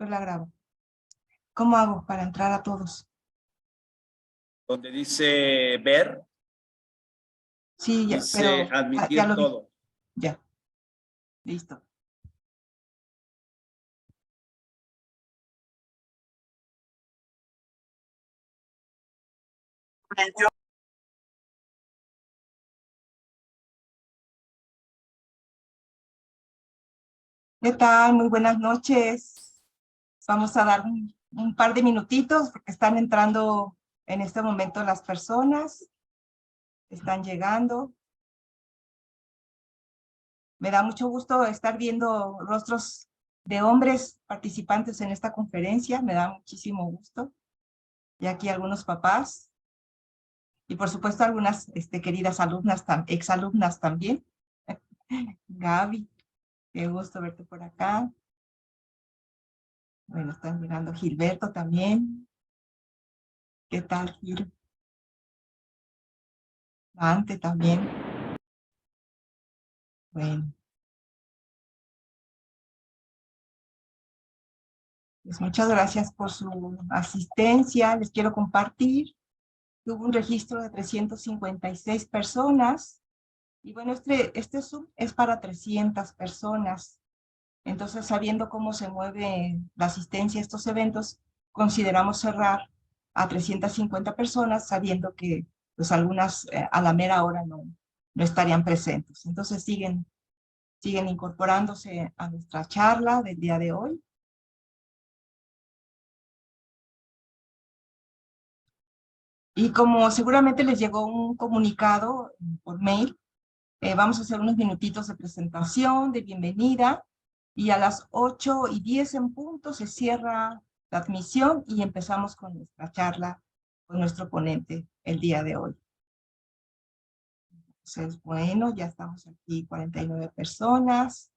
Yo la grabo. ¿Cómo hago para entrar a todos? Donde dice ver, Sí, ya, dice pero ya admitir lo vi. todo. Ya. Listo. ¿Qué tal? Muy buenas noches. Vamos a dar un par de minutitos porque están entrando en este momento las personas. Están llegando. Me da mucho gusto estar viendo rostros de hombres participantes en esta conferencia. Me da muchísimo gusto. Y aquí algunos papás. Y por supuesto algunas queridas alumnas, exalumnas también. Gaby, qué gusto verte por acá. Bueno, están llegando Gilberto también. ¿Qué tal, Gil? Dante también. Bueno, pues muchas gracias por su asistencia. Les quiero compartir que hubo un registro de 356 personas. Y bueno, este Zoom es para 300 personas. Entonces, sabiendo cómo se mueve la asistencia a estos eventos, consideramos cerrar a 350 personas, sabiendo que pues algunas a la mera hora no estarían presentes. Entonces siguen incorporándose a nuestra charla del día de hoy. Y como seguramente les llegó un comunicado por mail, vamos a hacer unos minutitos de presentación, de bienvenida, y a las 8:10 en punto se cierra la admisión y empezamos con nuestra charla con nuestro ponente el día de hoy. Entonces, bueno, ya estamos aquí 49 personas.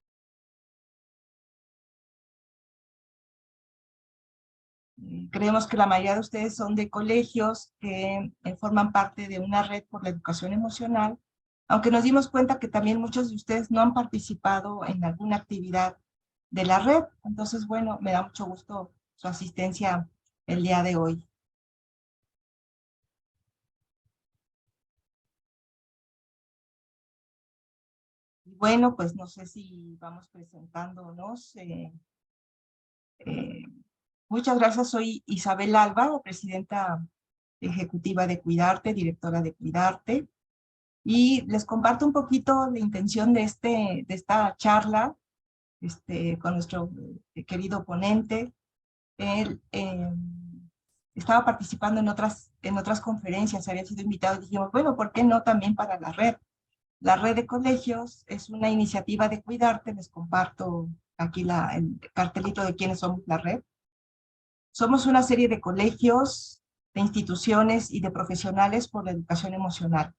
Creemos que la mayoría de ustedes son de colegios que forman parte de una red por la educación emocional, aunque nos dimos cuenta que también muchos de ustedes no han participado en alguna actividad de la red. Entonces, bueno, me da mucho gusto su asistencia el día de hoy. Y bueno, pues no sé si vamos presentándonos. Muchas gracias, soy Isabel Alba, presidenta ejecutiva de Cuidarte, directora de Cuidarte. Y les comparto un poquito la intención de esta charla con nuestro querido ponente. Él estaba participando en otras conferencias, había sido invitado y dijimos, bueno, ¿por qué no también para la red? La red de colegios es una iniciativa de Cuidarte, les comparto aquí el cartelito de quiénes somos la red. Somos una serie de colegios, de instituciones y de profesionales por la educación emocional.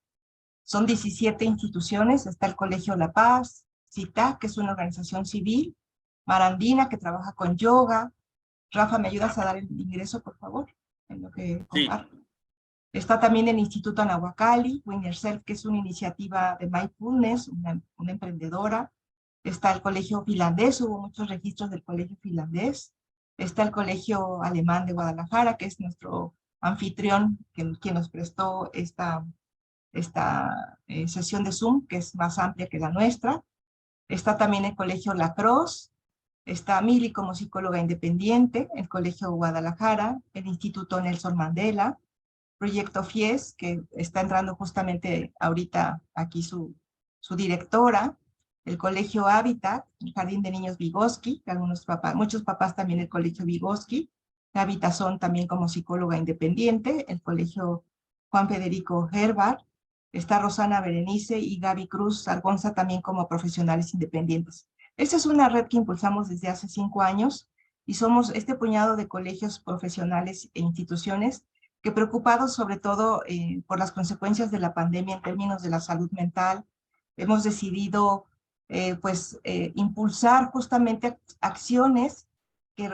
Son 17 instituciones, está el Colegio La Paz, CITAC, que es una organización civil, Marandina, que trabaja con yoga. Rafa, ¿me ayudas a dar el ingreso, por favor? En lo que comparto. Sí. Está también el Instituto Anahuacalli, Win Yourself, que es una iniciativa de mindfulness, una emprendedora. Está el Colegio Finlandés, hubo muchos registros del Colegio Finlandés. Está el Colegio Alemán de Guadalajara, que es nuestro anfitrión, quien nos prestó esta sesión de Zoom, que es más amplia que la nuestra. Está también el Colegio La Crosse, está Mili como psicóloga independiente, el Colegio Guadalajara, el Instituto Nelson Mandela, Proyecto FIES, que está entrando justamente ahorita aquí su directora, el Colegio Hábitat, el Jardín de Niños Vygotsky, que muchos papás también el Colegio Vygotsky, Habitazón también como psicóloga independiente, el Colegio Juan Federico Herbart, está Rosana Berenice y Gaby Cruz Argonza también como profesionales independientes. Esta es una red que impulsamos desde hace 5 años y somos este puñado de colegios profesionales e instituciones que preocupados sobre todo por las consecuencias de la pandemia en términos de la salud mental, hemos decidido impulsar justamente acciones que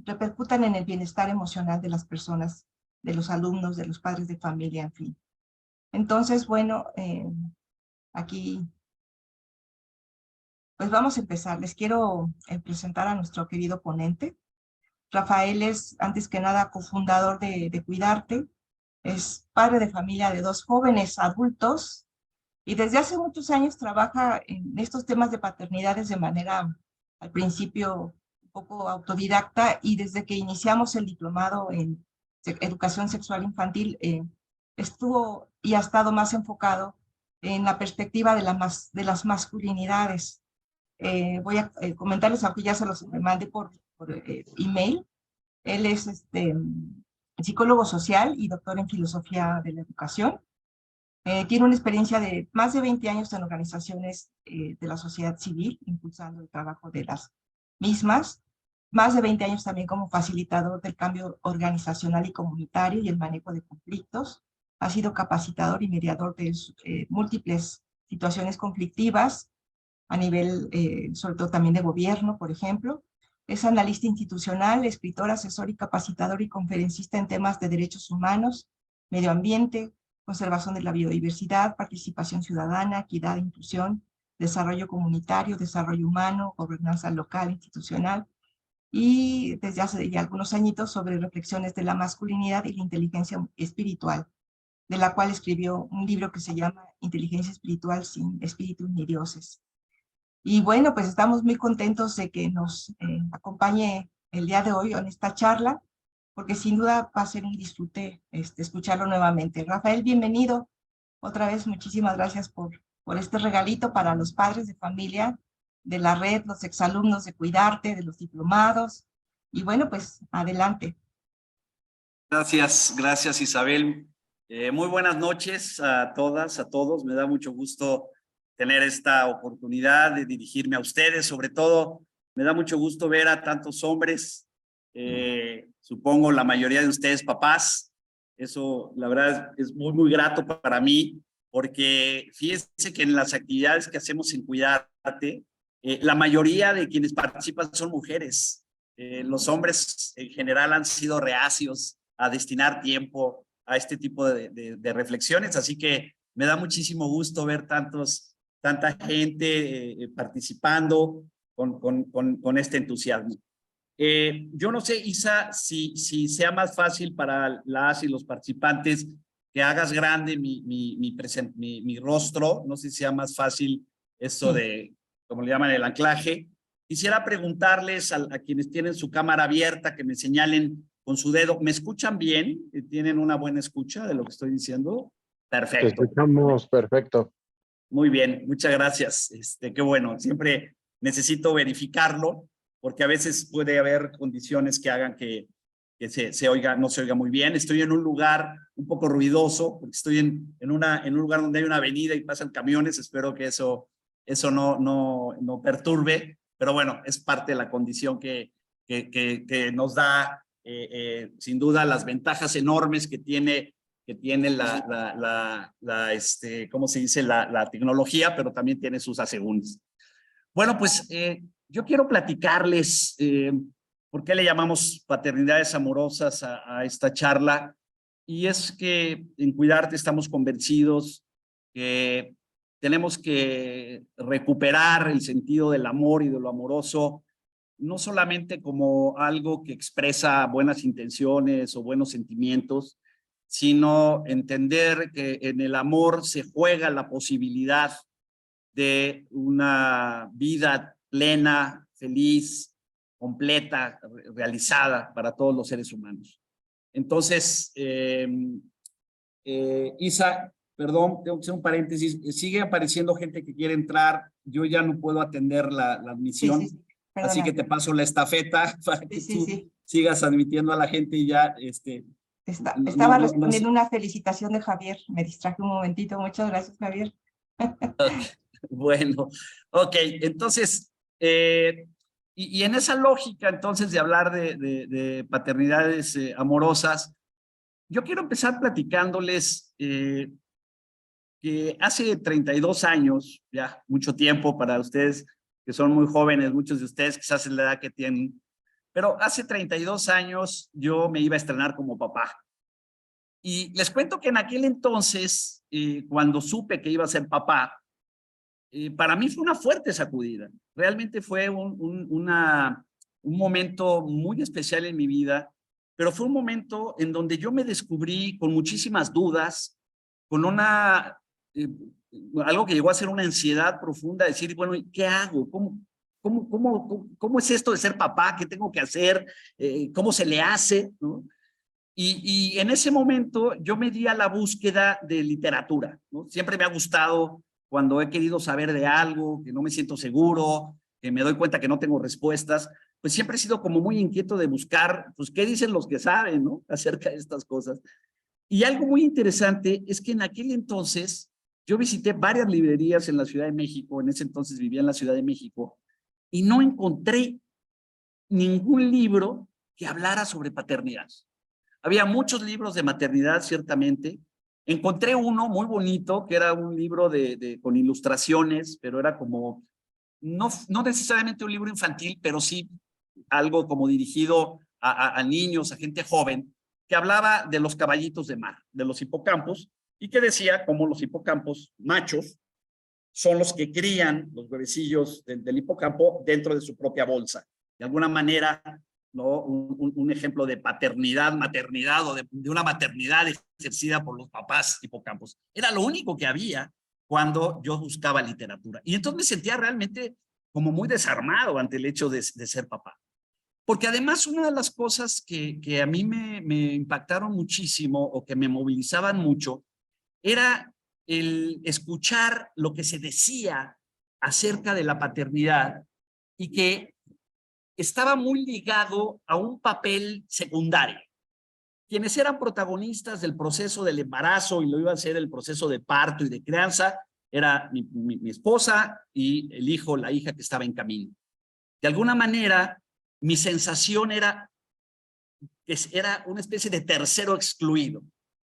repercutan en el bienestar emocional de las personas, de los alumnos, de los padres de familia, en fin. Entonces, bueno, aquí pues vamos a empezar. Les quiero presentar a nuestro querido ponente. Rafael es, antes que nada, cofundador de Cuidarte. Es padre de familia de 2 jóvenes adultos y desde hace muchos años trabaja en estos temas de paternidades de manera, al principio, un poco autodidacta, y desde que iniciamos el diplomado en educación sexual infantil, estuvo y ha estado más enfocado en la perspectiva de las masculinidades. Voy a comentarles, aunque ya se los mandé por email. Él es psicólogo social y doctor en filosofía de la educación. Tiene una experiencia de más de 20 años en organizaciones de la sociedad civil, impulsando el trabajo de las mismas. Más de 20 años también como facilitador del cambio organizacional y comunitario y el manejo de conflictos. Ha sido capacitador y mediador de múltiples situaciones conflictivas a nivel, sobre todo también de gobierno, por ejemplo. Es analista institucional, escritor, asesor y capacitador y conferencista en temas de derechos humanos, medio ambiente, conservación de la biodiversidad, participación ciudadana, equidad, inclusión, desarrollo comunitario, desarrollo humano, gobernanza local, institucional, y desde hace ya algunos añitos sobre reflexiones de la masculinidad y la inteligencia espiritual, de la cual escribió un libro que se llama Inteligencia espiritual sin espíritus ni dioses. Y bueno, pues estamos muy contentos de que nos acompañe el día de hoy en esta charla, porque sin duda va a ser un disfrute escucharlo nuevamente. Rafael, bienvenido. Otra vez, muchísimas gracias por este regalito para los padres de familia de la red, los exalumnos de Cuidarte, de los diplomados. Y bueno, pues adelante. Gracias Isabel. Muy buenas noches a todas, a todos. Me da mucho gusto tener esta oportunidad de dirigirme a ustedes. Sobre todo, me da mucho gusto ver a tantos hombres, supongo la mayoría de ustedes papás. Eso, la verdad, es muy grato para mí, porque fíjense que en las actividades que hacemos en Cuidarte, la mayoría de quienes participan son mujeres. Los hombres en general han sido reacios a destinar tiempo a este tipo de reflexiones, así que me da muchísimo gusto ver tanta gente participando con este entusiasmo. Yo no sé, Isa, si sea más fácil para las y los participantes que hagas grande mi rostro, no sé si sea más fácil esto de, como le llaman, el anclaje. Quisiera preguntarles a quienes tienen su cámara abierta que me señalen con su dedo. ¿Me escuchan bien? ¿Tienen una buena escucha de lo que estoy diciendo? Perfecto. Te escuchamos perfecto. Muy bien, muchas gracias. Qué bueno, siempre necesito verificarlo porque a veces puede haber condiciones que hagan que se oiga, no se oiga muy bien. Estoy en un lugar un poco ruidoso, porque estoy en un lugar donde hay una avenida y pasan camiones. Espero que eso no perturbe, pero bueno, es parte de la condición que nos da, sin duda, las ventajas enormes que tiene ¿cómo se dice? La tecnología, pero también tiene sus asegúnes. Bueno, pues yo quiero platicarles por qué le llamamos paternidades amorosas a esta charla, y es que en Cuidarte estamos convencidos que tenemos que recuperar el sentido del amor y de lo amoroso, no solamente como algo que expresa buenas intenciones o buenos sentimientos, sino entender que en el amor se juega la posibilidad de una vida plena, feliz, completa, realizada para todos los seres humanos. Entonces, Isa, perdón, tengo que hacer un paréntesis, sigue apareciendo gente que quiere entrar, yo ya no puedo atender la admisión, Sí. así que te paso la estafeta para que tú Sí. sigas admitiendo a la gente y ya, Estaba respondiendo una felicitación de Javier, me distraje un momentito. Muchas gracias, Javier. Bueno, ok, entonces, y en esa lógica entonces de hablar de paternidades amorosas, yo quiero empezar platicándoles que hace 32 años, ya mucho tiempo para ustedes que son muy jóvenes, muchos de ustedes quizás es la edad que tienen, pero hace 32 años yo me iba a estrenar como papá. Y les cuento que en aquel entonces, cuando supe que iba a ser papá, para mí fue una fuerte sacudida. Realmente fue una un momento muy especial en mi vida, pero fue un momento en donde yo me descubrí con muchísimas dudas, con algo que llegó a ser una ansiedad profunda, decir, bueno, ¿qué hago? ¿Cómo es esto de ser papá? ¿Qué tengo que hacer? ¿Cómo se le hace? ¿No? Y en ese momento yo me di a la búsqueda de literatura, ¿no? Siempre me ha gustado cuando he querido saber de algo, que no me siento seguro, que me doy cuenta que no tengo respuestas, pues siempre he sido como muy inquieto de buscar, pues, qué dicen los que saben, ¿no? Acerca de estas cosas. Y algo muy interesante es que en aquel entonces yo visité varias librerías en la Ciudad de México, en ese entonces vivía en la Ciudad de México, y no encontré ningún libro que hablara sobre paternidad. Había muchos libros de maternidad, ciertamente. Encontré uno muy bonito, que era un libro con ilustraciones, pero era como, no necesariamente un libro infantil, pero sí algo como dirigido a niños, a gente joven, que hablaba de los caballitos de mar, de los hipocampos, y que decía cómo los hipocampos machos son los que crían los huevecillos del hipocampo dentro de su propia bolsa. De alguna manera, ¿no? Un ejemplo de paternidad, maternidad o de una maternidad ejercida por los papás hipocampos. Era lo único que había cuando yo buscaba literatura. Y entonces me sentía realmente como muy desarmado ante el hecho de ser papá. Porque además una de las cosas que a mí me impactaron muchísimo o que me movilizaban mucho era el escuchar lo que se decía acerca de la paternidad y que estaba muy ligado a un papel secundario. Quienes eran protagonistas del proceso del embarazo y lo iba a ser el proceso de parto y de crianza era mi esposa y el hijo, la hija que estaba en camino. De alguna manera, mi sensación era que era una especie de tercero excluido,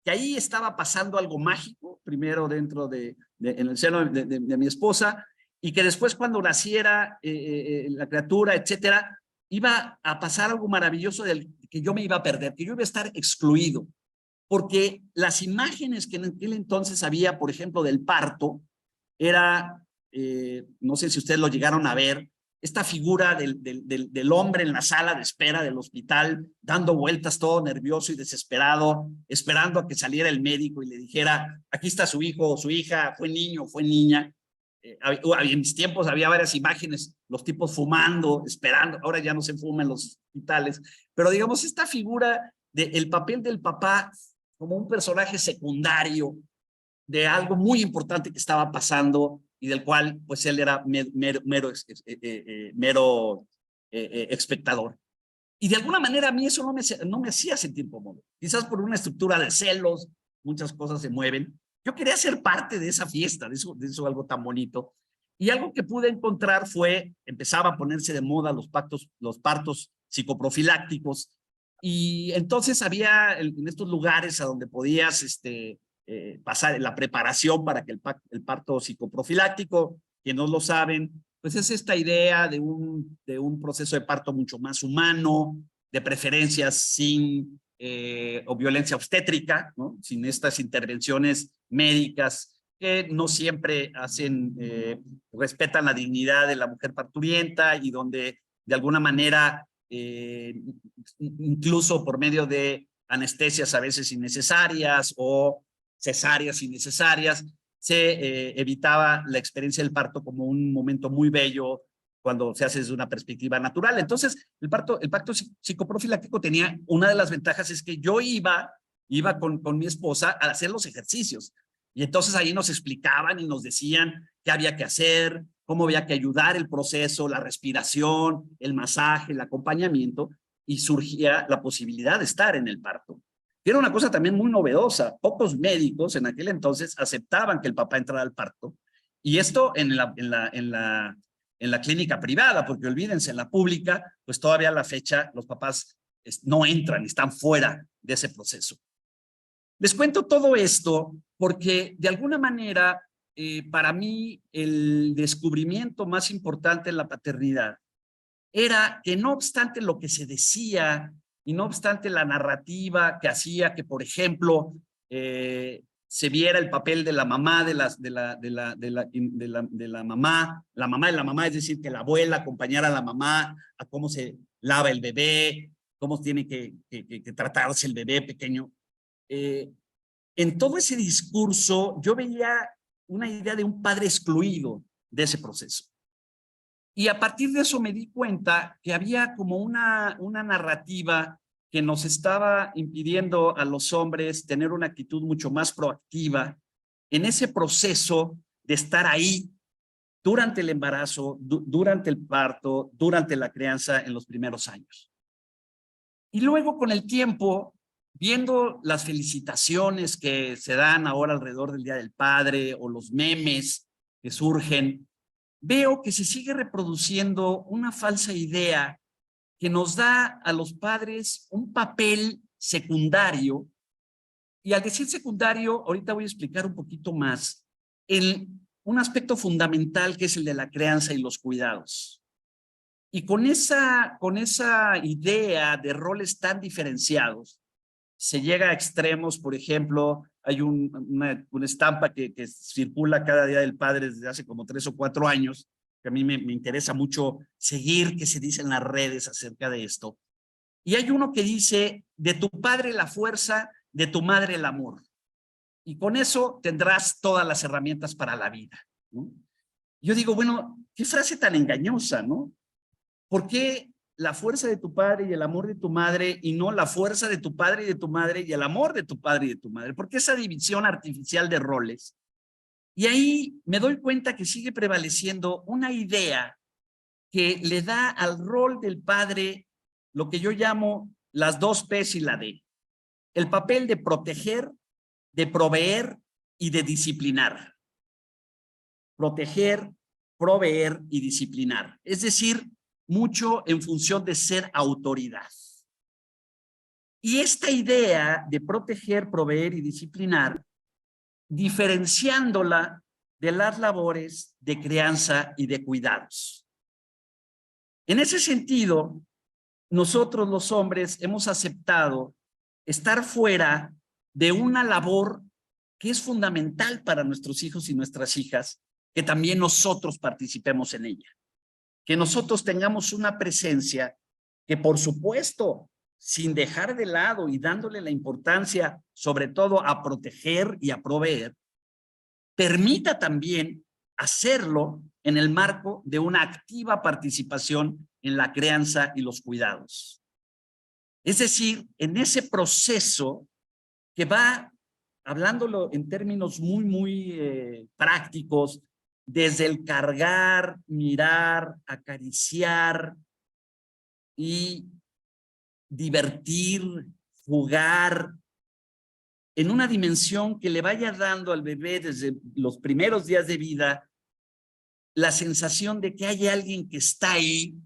que ahí estaba pasando algo mágico, primero dentro en el seno de mi esposa, y que después cuando naciera la criatura, etcétera, iba a pasar algo maravilloso del que yo me iba a perder, que yo iba a estar excluido, porque las imágenes que en aquel entonces había, por ejemplo, del parto, era, no sé si ustedes lo llegaron a ver, esta figura del hombre en la sala de espera del hospital, dando vueltas todo nervioso y desesperado, esperando a que saliera el médico y le dijera, aquí está su hijo o su hija, fue niño o fue niña. En mis tiempos había varias imágenes, los tipos fumando, esperando, ahora ya no se fuma en los hospitales, pero digamos esta figura del papel del papá como un personaje secundario de algo muy importante que estaba pasando y del cual pues él era mero espectador. Y de alguna manera a mí eso no me hacía sentir cómodo. Quizás por una estructura de celos, muchas cosas se mueven. Yo quería ser parte de esa fiesta, de eso algo tan bonito. Y algo que pude encontrar fue, empezaba a ponerse de moda los partos psicoprofilácticos. Y entonces había en estos lugares a donde podías pasar la preparación para que el parto psicoprofiláctico, que no lo saben, pues es esta idea de un proceso de parto mucho más humano, de preferencias sin o violencia obstétrica, ¿no? Sin estas intervenciones médicas que no siempre respetan la dignidad de la mujer parturienta y donde de alguna manera, incluso por medio de anestesias a veces innecesarias o cesáreas innecesarias, se evitaba la experiencia del parto como un momento muy bello cuando se hace desde una perspectiva natural. Entonces, el parto psicoprofiláctico tenía una de las ventajas es que yo iba con mi esposa a hacer los ejercicios. Y entonces ahí nos explicaban y nos decían qué había que hacer, cómo había que ayudar el proceso, la respiración, el masaje, el acompañamiento, y surgía la posibilidad de estar en el parto. Y era una cosa también muy novedosa. Pocos médicos en aquel entonces aceptaban que el papá entrara al parto. Y esto en la clínica privada, porque olvídense, en la pública, pues todavía a la fecha los papás no entran, están fuera de ese proceso. Les cuento todo esto porque de alguna manera para mí el descubrimiento más importante en la paternidad era que no obstante lo que se decía y no obstante la narrativa que hacía que, por ejemplo, se viera el papel de la mamá, de la mamá, la mamá de la mamá, es decir, que la abuela acompañara a la mamá a cómo se lava el bebé, cómo tiene que tratarse el bebé pequeño. En todo ese discurso yo veía una idea de un padre excluido de ese proceso. Y a partir de eso me di cuenta que había como una narrativa que nos estaba impidiendo a los hombres tener una actitud mucho más proactiva en ese proceso de estar ahí durante el embarazo, durante el parto, durante la crianza en los primeros años. Y luego con el tiempo, viendo las felicitaciones que se dan ahora alrededor del Día del Padre o los memes que surgen, veo que se sigue reproduciendo una falsa idea que nos da a los padres un papel secundario. Y al decir secundario, ahorita voy a explicar un poquito más un aspecto fundamental que es el de la crianza y los cuidados. Y con esa idea de roles tan diferenciados, se llega a extremos. Por ejemplo, hay una estampa que circula cada Día del Padre desde hace como 3 o 4 años, que a mí me interesa mucho seguir qué se dice en las redes acerca de esto. Y hay uno que dice, de tu padre la fuerza, de tu madre el amor. Y con eso tendrás todas las herramientas para la vida, ¿no? Yo digo, bueno, qué frase tan engañosa, ¿no? ¿Por qué la fuerza de tu padre y el amor de tu madre y no la fuerza de tu padre y de tu madre y el amor de tu padre y de tu madre? ¿Por qué esa división artificial de roles? Y ahí me doy cuenta que sigue prevaleciendo una idea que le da al rol del padre lo que yo llamo las 2 P's y la D. El papel de proteger, de proveer y de disciplinar. Proteger, proveer y disciplinar. Es decir, mucho en función de ser autoridad. Y esta idea de proteger, proveer y disciplinar, diferenciándola de las labores de crianza y de cuidados. En ese sentido, nosotros los hombres hemos aceptado estar fuera de una labor que es fundamental para nuestros hijos y nuestras hijas, que también nosotros participemos en ella. Que nosotros tengamos una presencia que, por supuesto, sin dejar de lado y dándole la importancia, sobre todo a proteger y a proveer, permita también hacerlo en el marco de una activa participación en la crianza y los cuidados. Es decir, en ese proceso que va, hablándolo en términos muy prácticos, desde el cargar, mirar, acariciar y divertir, jugar, en una dimensión que le vaya dando al bebé desde los primeros días de vida la sensación de que hay alguien que está ahí,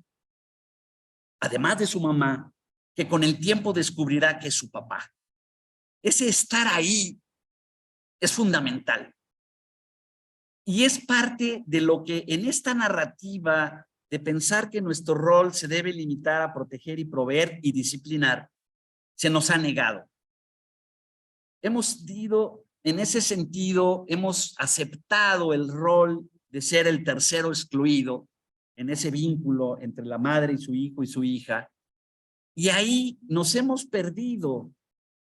además de su mamá, que con el tiempo descubrirá que es su papá. Ese estar ahí es fundamental. Y es parte de lo que en esta narrativa de pensar que nuestro rol se debe limitar a proteger y proveer y disciplinar, se nos ha negado. Hemos ido, en ese sentido, hemos aceptado el rol de ser el tercero excluido en ese vínculo entre la madre y su hijo y su hija. Y ahí nos hemos perdido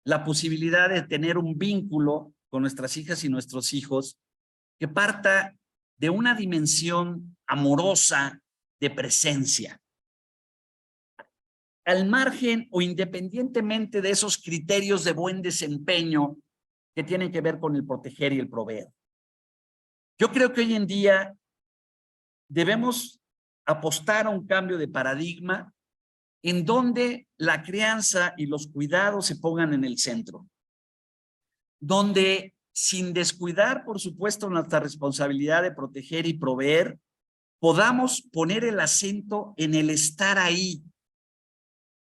la posibilidad de tener un vínculo con nuestras hijas y nuestros hijos que parta de una dimensión amorosa de presencia. Al margen o independientemente de esos criterios de buen desempeño que tienen que ver con el proteger y el proveer. Yo creo que hoy en día debemos apostar a un cambio de paradigma en donde la crianza y los cuidados se pongan en el centro. Donde, sin descuidar, por supuesto, nuestra responsabilidad de proteger y proveer, podamos poner el acento en el estar ahí,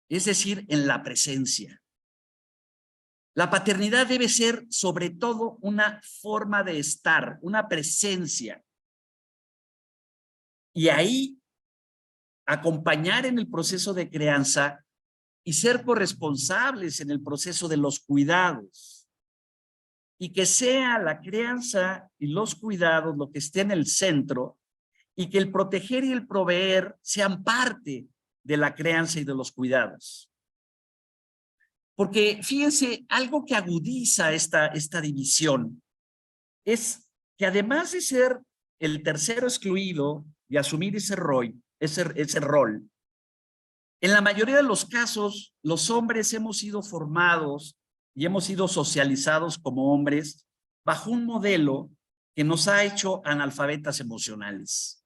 es decir, en la presencia. La paternidad debe ser, sobre todo, una forma de estar, una presencia. Y ahí, acompañar en el proceso de crianza y ser corresponsables en el proceso de los cuidados. y que sea la crianza y los cuidados lo que esté en el centro y que el proteger y el proveer sean parte de la crianza y de los cuidados. Porque fíjense, algo que agudiza esta división es que además de ser el tercero excluido y asumir ese rol, en la mayoría de los casos, los hombres hemos sido formados y hemos sido socializados como hombres bajo un modelo que nos ha hecho analfabetas emocionales.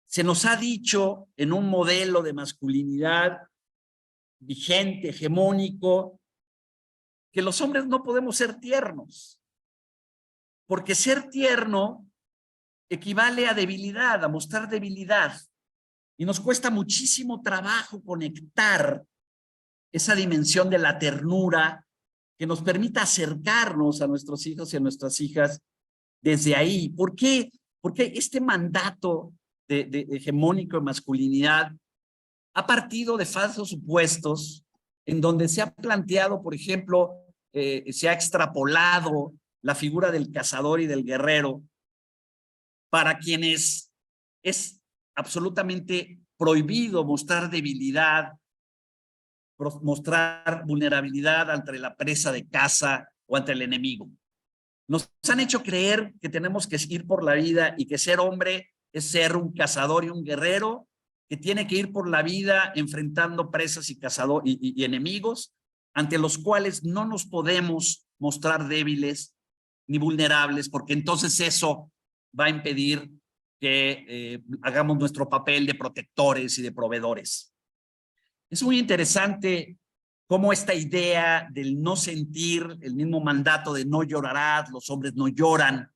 Se nos ha dicho en un modelo de masculinidad vigente, hegemónico, que los hombres no podemos ser tiernos, porque ser tierno equivale a debilidad, a mostrar debilidad, y nos cuesta muchísimo trabajo conectar esa dimensión de la ternura que nos permita acercarnos a nuestros hijos y a nuestras hijas desde ahí. ¿Por qué? Porque este mandato de hegemónico de masculinidad ha partido de falsos supuestos en donde se ha planteado, por ejemplo, se ha extrapolado la figura del cazador y del guerrero para quienes es absolutamente prohibido mostrar debilidad, mostrar vulnerabilidad ante la presa de caza o ante el enemigo. Nos han hecho creer que tenemos que ir por la vida y que ser hombre es ser un cazador y un guerrero, que tiene que ir por la vida enfrentando presas y enemigos ante los cuales no nos podemos mostrar débiles ni vulnerables, porque entonces eso va a impedir que hagamos nuestro papel de protectores y de proveedores. Es muy interesante cómo esta idea del no sentir, el mismo mandato de no llorarás, los hombres no lloran,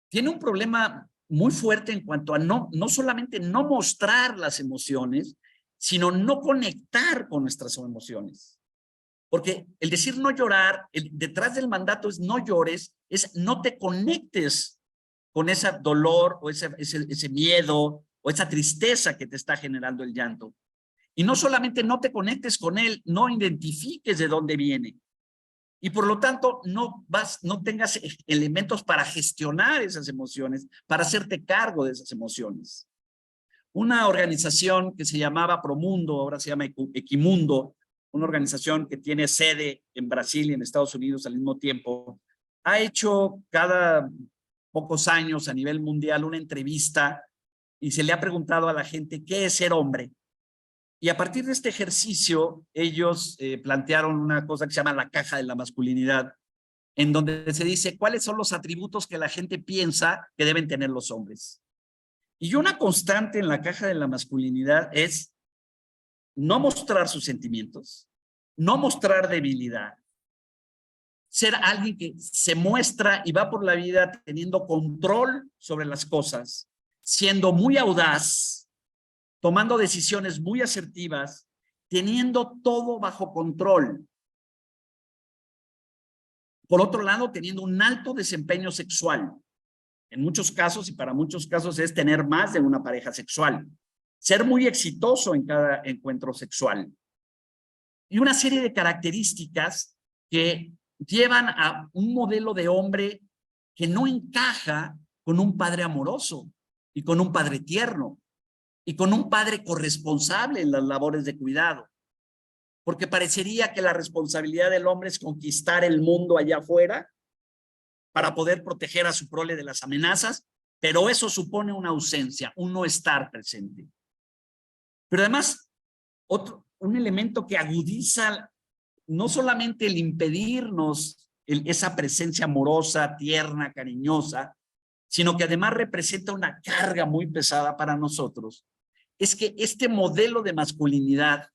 tiene un problema muy fuerte en cuanto a no solamente no mostrar las emociones, sino no conectar con nuestras emociones. Porque el decir no llorar, detrás del mandato es no llores, es no te conectes con ese dolor o ese miedo o esa tristeza que te está generando el llanto. Y no solamente no te conectes con él, no identifiques de dónde viene. Y por lo tanto, no tengas elementos para gestionar esas emociones, para hacerte cargo de esas emociones. Una organización que se llamaba Promundo, ahora se llama Equimundo, una organización que tiene sede en Brasil y en Estados Unidos al mismo tiempo, ha hecho cada pocos años a nivel mundial una entrevista y se le ha preguntado a la gente qué es ser hombre. Y a partir de este ejercicio, ellos plantearon una cosa que se llama la caja de la masculinidad, en donde se dice cuáles son los atributos que la gente piensa que deben tener los hombres. Y una constante en la caja de la masculinidad es no mostrar sus sentimientos, no mostrar debilidad, ser alguien que se muestra y va por la vida teniendo control sobre las cosas, siendo muy audaz, tomando decisiones muy asertivas, teniendo todo bajo control. Por otro lado, teniendo un alto desempeño sexual. En muchos casos y para muchos casos es tener más de una pareja sexual. Ser muy exitoso en cada encuentro sexual. Y una serie de características que llevan a un modelo de hombre que no encaja con un padre amoroso y con un padre tierno y con un padre corresponsable en las labores de cuidado. Porque parecería que la responsabilidad del hombre es conquistar el mundo allá afuera para poder proteger a su prole de las amenazas, pero eso supone una ausencia, un no estar presente. Pero además, un elemento que agudiza no solamente el impedirnos esa presencia amorosa, tierna, cariñosa, sino que además representa una carga muy pesada para nosotros, es que este modelo de masculinidad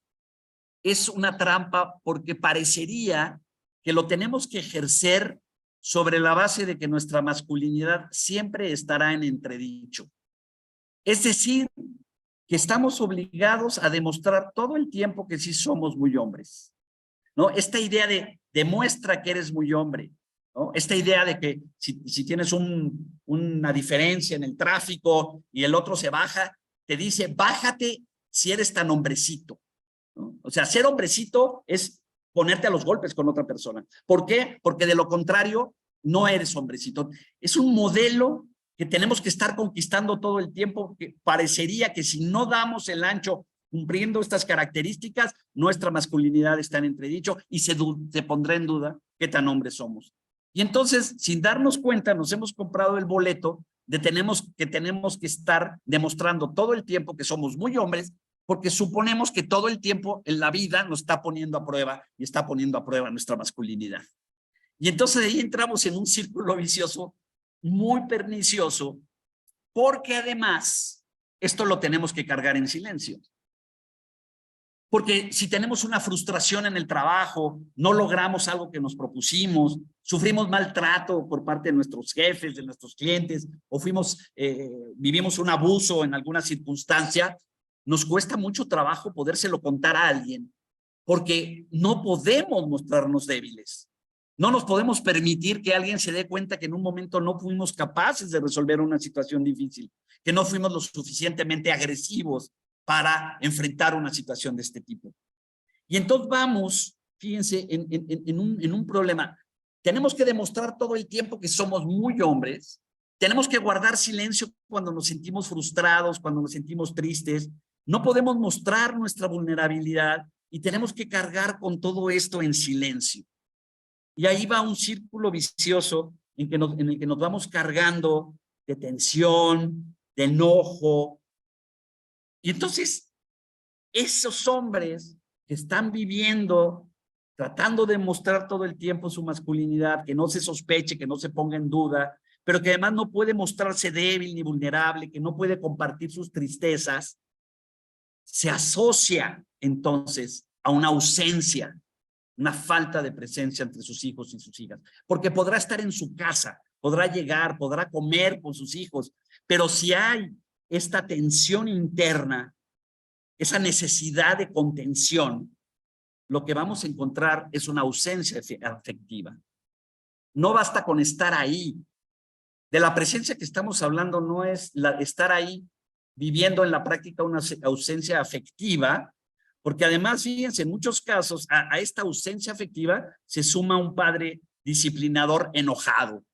es una trampa porque parecería que lo tenemos que ejercer sobre la base de que nuestra masculinidad siempre estará en entredicho. Es decir, que estamos obligados a demostrar todo el tiempo que sí somos muy hombres, ¿no? Esta idea de demuestra que eres muy hombre, ¿no? Esta idea de que si tienes una diferencia en el tráfico y el otro se baja, te dice, bájate si eres tan hombrecito, ¿no? O sea, ser hombrecito es ponerte a los golpes con otra persona. ¿Por qué? Porque de lo contrario no eres hombrecito. Es un modelo que tenemos que estar conquistando todo el tiempo, que parecería que si no damos el ancho cumpliendo estas características, nuestra masculinidad está en entredicho y se pondrá en duda qué tan hombres somos. Y entonces, sin darnos cuenta, nos hemos comprado el boleto de tenemos que estar demostrando todo el tiempo que somos muy hombres, porque suponemos que todo el tiempo en la vida nos está poniendo a prueba y está poniendo a prueba nuestra masculinidad. Y entonces ahí entramos en un círculo vicioso muy pernicioso, porque además esto lo tenemos que cargar en silencio. Porque si tenemos una frustración en el trabajo, no logramos algo que nos propusimos, sufrimos maltrato por parte de nuestros jefes, de nuestros clientes, o vivimos un abuso en alguna circunstancia, nos cuesta mucho trabajo podérselo contar a alguien, porque no podemos mostrarnos débiles. No nos podemos permitir que alguien se dé cuenta que en un momento no fuimos capaces de resolver una situación difícil, que no fuimos lo suficientemente agresivos para enfrentar una situación de este tipo. Y entonces vamos, fíjense, en un problema. Tenemos que demostrar todo el tiempo que somos muy hombres, tenemos que guardar silencio cuando nos sentimos frustrados, cuando nos sentimos tristes, no podemos mostrar nuestra vulnerabilidad y tenemos que cargar con todo esto en silencio. Y ahí va un círculo vicioso en el que nos vamos cargando de tensión, de enojo. Y entonces, esos hombres que están viviendo, tratando de mostrar todo el tiempo su masculinidad, que no se sospeche, que no se ponga en duda, pero que además no puede mostrarse débil ni vulnerable, que no puede compartir sus tristezas, se asocia entonces a una ausencia, una falta de presencia entre sus hijos y sus hijas, porque podrá estar en su casa, podrá llegar, podrá comer con sus hijos, pero si hay esta tensión interna, esa necesidad de contención, lo que vamos a encontrar es una ausencia afectiva. No basta con estar ahí. De la presencia que estamos hablando no es estar ahí viviendo en la práctica una ausencia afectiva, porque además, fíjense, en muchos casos a esta ausencia afectiva se suma un padre disciplinador enojado,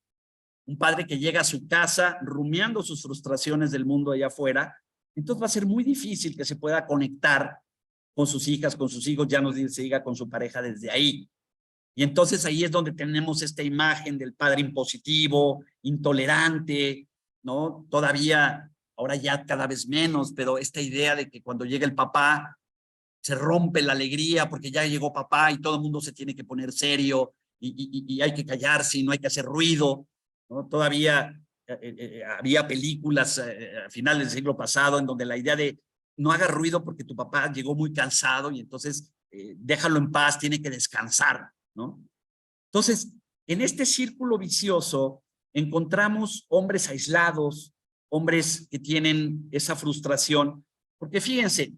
un padre que llega a su casa rumiando sus frustraciones del mundo allá afuera. Entonces va a ser muy difícil que se pueda conectar con sus hijas, con sus hijos, ya no se diga con su pareja desde ahí. Y entonces ahí es donde tenemos esta imagen del padre impositivo, intolerante, ¿no? Todavía, ahora ya cada vez menos, pero esta idea de que cuando llega el papá se rompe la alegría porque ya llegó papá y todo el mundo se tiene que poner serio y hay que callarse y no hay que hacer ruido, ¿no? Todavía había películas a finales del siglo pasado en donde la idea de no haga ruido porque tu papá llegó muy cansado y entonces déjalo en paz, tiene que descansar, ¿no? Entonces, en este círculo vicioso encontramos hombres aislados, hombres que tienen esa frustración, porque fíjense,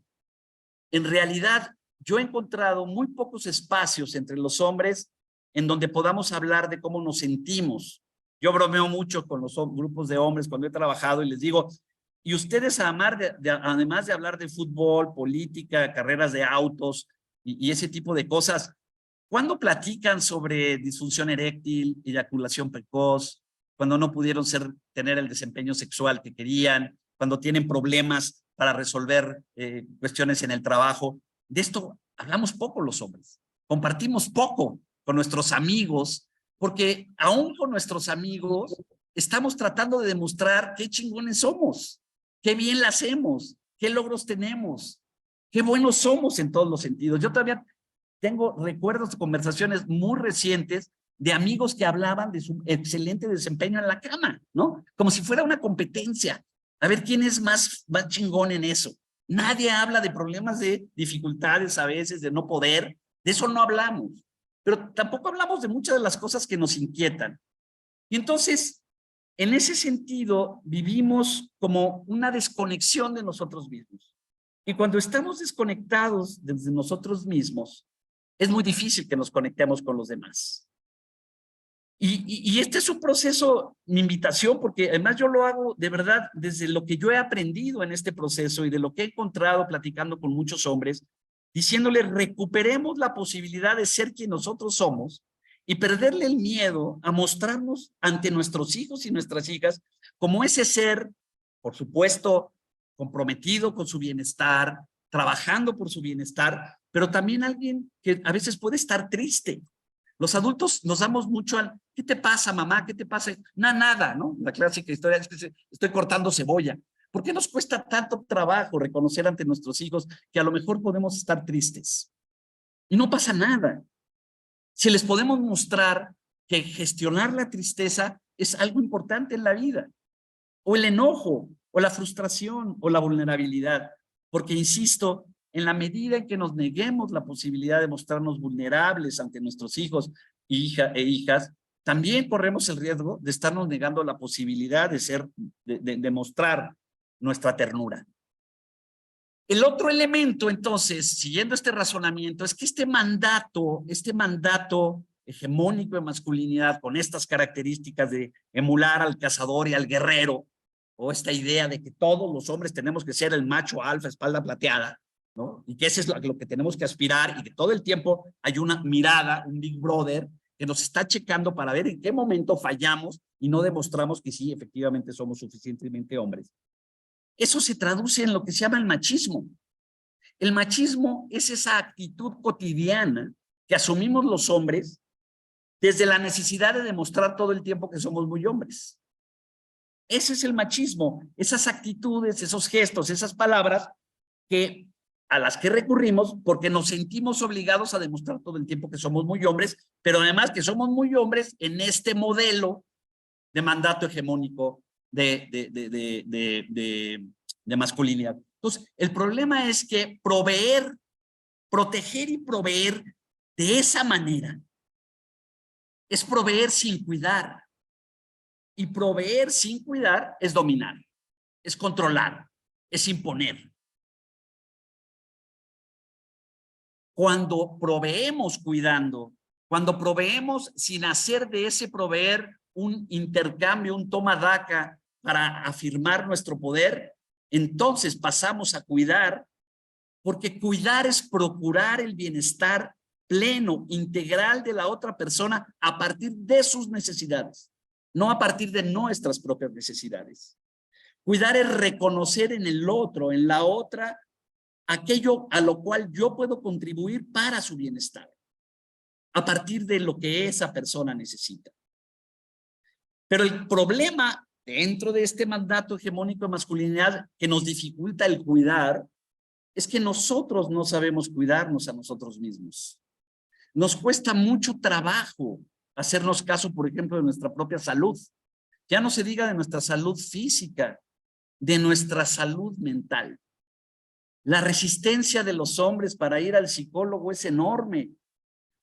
en realidad yo he encontrado muy pocos espacios entre los hombres en donde podamos hablar de cómo nos sentimos. Yo bromeo mucho con los grupos de hombres cuando he trabajado y les digo, y ustedes además de hablar de fútbol, política, carreras de autos y ese tipo de cosas, ¿cuándo platican sobre disfunción eréctil, eyaculación precoz, cuando no pudieron tener el desempeño sexual que querían, cuando tienen problemas para resolver cuestiones en el trabajo? De esto hablamos poco los hombres, compartimos poco con nuestros amigos, porque aún con nuestros amigos estamos tratando de demostrar qué chingones somos, qué bien la hacemos, qué logros tenemos, qué buenos somos en todos los sentidos. Yo todavía tengo recuerdos de conversaciones muy recientes de amigos que hablaban de su excelente desempeño en la cama, ¿no? Como si fuera una competencia. A ver quién es más chingón en eso. Nadie habla de problemas de dificultades a veces, de no poder. De eso no hablamos. Pero tampoco hablamos de muchas de las cosas que nos inquietan. Y entonces, en ese sentido, vivimos como una desconexión de nosotros mismos. Y cuando estamos desconectados desde nosotros mismos, es muy difícil que nos conectemos con los demás. Y este es un proceso, mi invitación, porque además yo lo hago de verdad desde lo que yo he aprendido en este proceso y de lo que he encontrado platicando con muchos hombres, diciéndole recuperemos la posibilidad de ser quien nosotros somos y perderle el miedo a mostrarnos ante nuestros hijos y nuestras hijas como ese ser, por supuesto, comprometido con su bienestar, trabajando por su bienestar, pero también alguien que a veces puede estar triste. Los adultos nos damos mucho al, ¿qué te pasa, mamá? ¿Qué te pasa? Nada, ¿no? La clásica historia es que estoy cortando cebolla. ¿Por qué nos cuesta tanto trabajo reconocer ante nuestros hijos que a lo mejor podemos estar tristes? Y no pasa nada. Si les podemos mostrar que gestionar la tristeza es algo importante en la vida, o el enojo, o la frustración, o la vulnerabilidad. Porque, insisto, en la medida en que nos neguemos la posibilidad de mostrarnos vulnerables ante nuestros hijos e hijas, también corremos el riesgo de estarnos negando la posibilidad de mostrar nuestra ternura. El otro elemento, entonces, siguiendo este razonamiento, es que este mandato hegemónico de masculinidad con estas características de emular al cazador y al guerrero, o esta idea de que todos los hombres tenemos que ser el macho alfa, espalda plateada, ¿no? Y que eso es lo que tenemos que aspirar y que todo el tiempo hay una mirada, un Big Brother, que nos está checando para ver en qué momento fallamos y no demostramos que sí, efectivamente somos suficientemente hombres. Eso se traduce en lo que se llama el machismo. El machismo es esa actitud cotidiana que asumimos los hombres desde la necesidad de demostrar todo el tiempo que somos muy hombres. Ese es el machismo, esas actitudes, esos gestos, esas palabras a las que recurrimos porque nos sentimos obligados a demostrar todo el tiempo que somos muy hombres, pero además que somos muy hombres en este modelo de mandato hegemónico de masculinidad. Entonces, el problema es que proteger y proveer de esa manera es proveer sin cuidar. Y proveer sin cuidar es dominar, es controlar, es imponer. Cuando proveemos cuidando, cuando proveemos sin hacer de ese proveer un intercambio, un toma-daca para afirmar nuestro poder, entonces pasamos a cuidar, porque cuidar es procurar el bienestar pleno, integral de la otra persona a partir de sus necesidades, no a partir de nuestras propias necesidades. Cuidar es reconocer en el otro, en la otra, aquello a lo cual yo puedo contribuir para su bienestar, a partir de lo que esa persona necesita. Pero el problema dentro de este mandato hegemónico de masculinidad que nos dificulta el cuidar es que nosotros no sabemos cuidarnos a nosotros mismos. Nos cuesta mucho trabajo hacernos caso, por ejemplo, de nuestra propia salud. Ya no se diga de nuestra salud física, de nuestra salud mental. La resistencia de los hombres para ir al psicólogo es enorme,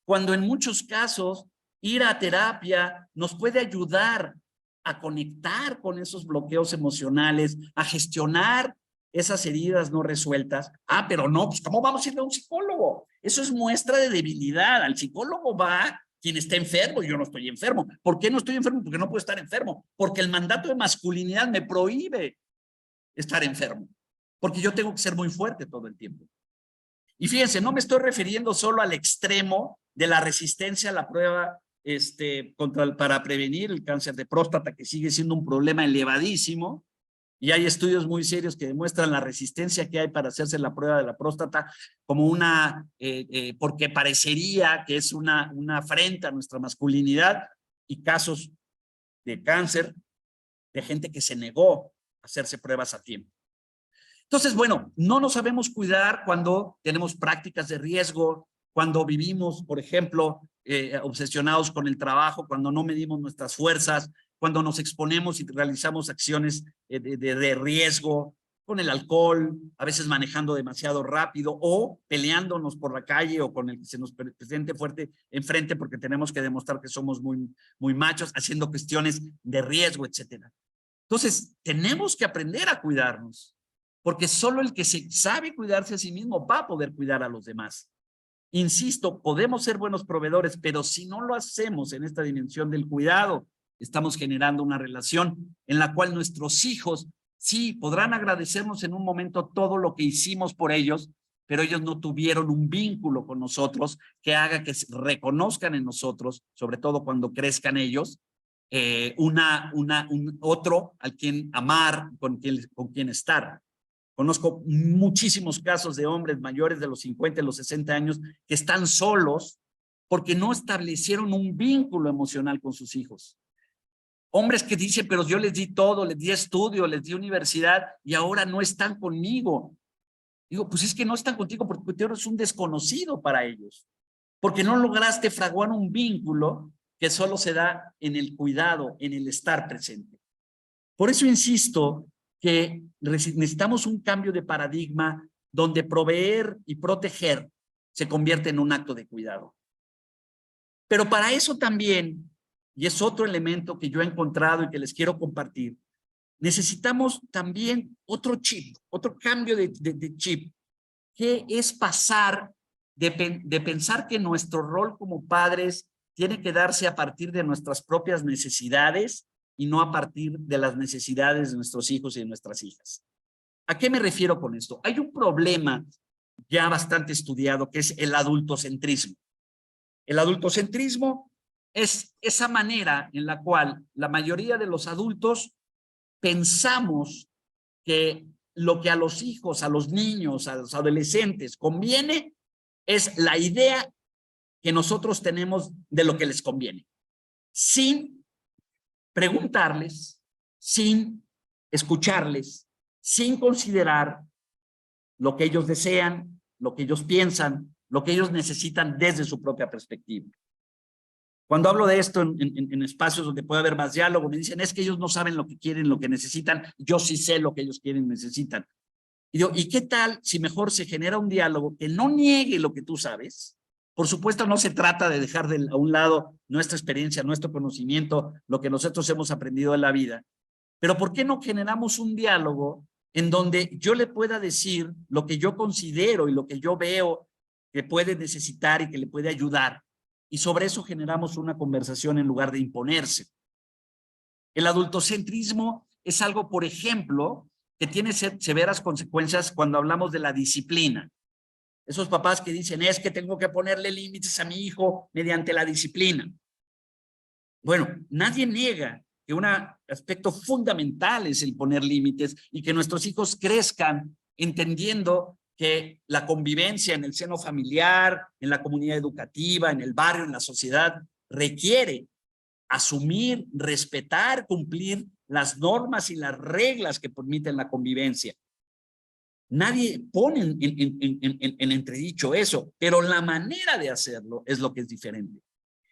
cuando en muchos casos ir a terapia nos puede ayudar a conectar con esos bloqueos emocionales, a gestionar esas heridas no resueltas. Ah, pero no, pues ¿cómo vamos a ir a un psicólogo? Eso es muestra de debilidad. Al psicólogo va quien está enfermo, yo no estoy enfermo. ¿Por qué no estoy enfermo? Porque no puedo estar enfermo. Porque el mandato de masculinidad me prohíbe estar enfermo. Porque yo tengo que ser muy fuerte todo el tiempo. Y fíjense, no me estoy refiriendo solo al extremo de la resistencia a la prueba para prevenir el cáncer de próstata, que sigue siendo un problema elevadísimo, y hay estudios muy serios que demuestran la resistencia que hay para hacerse la prueba de la próstata como porque parecería que es una afrenta a nuestra masculinidad, y casos de cáncer de gente que se negó a hacerse pruebas a tiempo. Entonces, bueno, no nos sabemos cuidar cuando tenemos prácticas de riesgo, cuando vivimos, por ejemplo, obsesionados con el trabajo, cuando no medimos nuestras fuerzas, cuando nos exponemos y realizamos acciones de riesgo con el alcohol, a veces manejando demasiado rápido o peleándonos por la calle o con el que se nos presente fuerte enfrente porque tenemos que demostrar que somos muy machos, haciendo cuestiones de riesgo, etcétera. Entonces, tenemos que aprender a cuidarnos, porque solo el que se sabe cuidarse a sí mismo va a poder cuidar a los demás. Insisto, podemos ser buenos proveedores, pero si no lo hacemos en esta dimensión del cuidado, estamos generando una relación en la cual nuestros hijos sí podrán agradecernos en un momento todo lo que hicimos por ellos, pero ellos no tuvieron un vínculo con nosotros que haga que reconozcan en nosotros, sobre todo cuando crezcan ellos, otro al quien amar, con quien estar. Conozco muchísimos casos de hombres mayores de los 50 y los 60 años que están solos porque no establecieron un vínculo emocional con sus hijos. Hombres que dicen, pero yo les di todo, les di estudio, les di universidad y ahora no están conmigo. Digo, pues es que no están contigo porque tú eres un desconocido para ellos. Porque no lograste fraguar un vínculo que solo se da en el cuidado, en el estar presente. Por eso insisto que necesitamos un cambio de paradigma donde proveer y proteger se convierte en un acto de cuidado. Pero para eso también, y es otro elemento que yo he encontrado y que les quiero compartir, necesitamos también otro chip, otro cambio de chip, que es pasar de pensar que nuestro rol como padres tiene que darse a partir de nuestras propias necesidades y no a partir de las necesidades de nuestros hijos y de nuestras hijas. ¿A qué me refiero con esto? Hay un problema ya bastante estudiado que es el adultocentrismo. El adultocentrismo es esa manera en la cual la mayoría de los adultos pensamos que lo que a los hijos, a los niños, a los adolescentes conviene es la idea que nosotros tenemos de lo que les conviene, sin preguntarles, sin escucharles, sin considerar lo que ellos desean, lo que ellos piensan, lo que ellos necesitan desde su propia perspectiva. Cuando hablo de esto en espacios donde puede haber más diálogo, me dicen, es que ellos no saben lo que quieren, lo que necesitan, yo sí sé lo que ellos quieren y necesitan. Y digo, ¿y qué tal si mejor se genera un diálogo que no niegue lo que tú sabes? Por supuesto, no se trata de dejar a un lado nuestra experiencia, nuestro conocimiento, lo que nosotros hemos aprendido en la vida. Pero ¿por qué no generamos un diálogo en donde yo le pueda decir lo que yo considero y lo que yo veo que puede necesitar y que le puede ayudar? Y sobre eso generamos una conversación en lugar de imponerse. El adultocentrismo es algo, por ejemplo, que tiene severas consecuencias cuando hablamos de la disciplina. Esos papás que dicen, es que tengo que ponerle límites a mi hijo mediante la disciplina. Bueno, nadie niega que un aspecto fundamental es el poner límites y que nuestros hijos crezcan entendiendo que la convivencia en el seno familiar, en la comunidad educativa, en el barrio, en la sociedad, requiere asumir, respetar, cumplir las normas y las reglas que permiten la convivencia. Nadie pone en entredicho eso, pero la manera de hacerlo es lo que es diferente.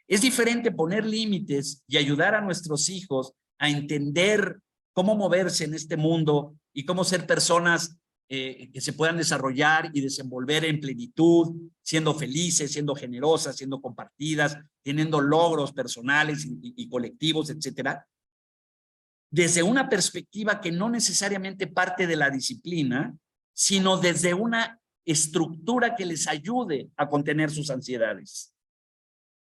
Es diferente poner límites y ayudar a nuestros hijos a entender cómo moverse en este mundo y cómo ser personas que se puedan desarrollar y desenvolver en plenitud, siendo felices, siendo generosas, siendo compartidas, teniendo logros personales y colectivos, etcétera. Desde una perspectiva que no necesariamente parte de la disciplina, sino desde una estructura que les ayude a contener sus ansiedades.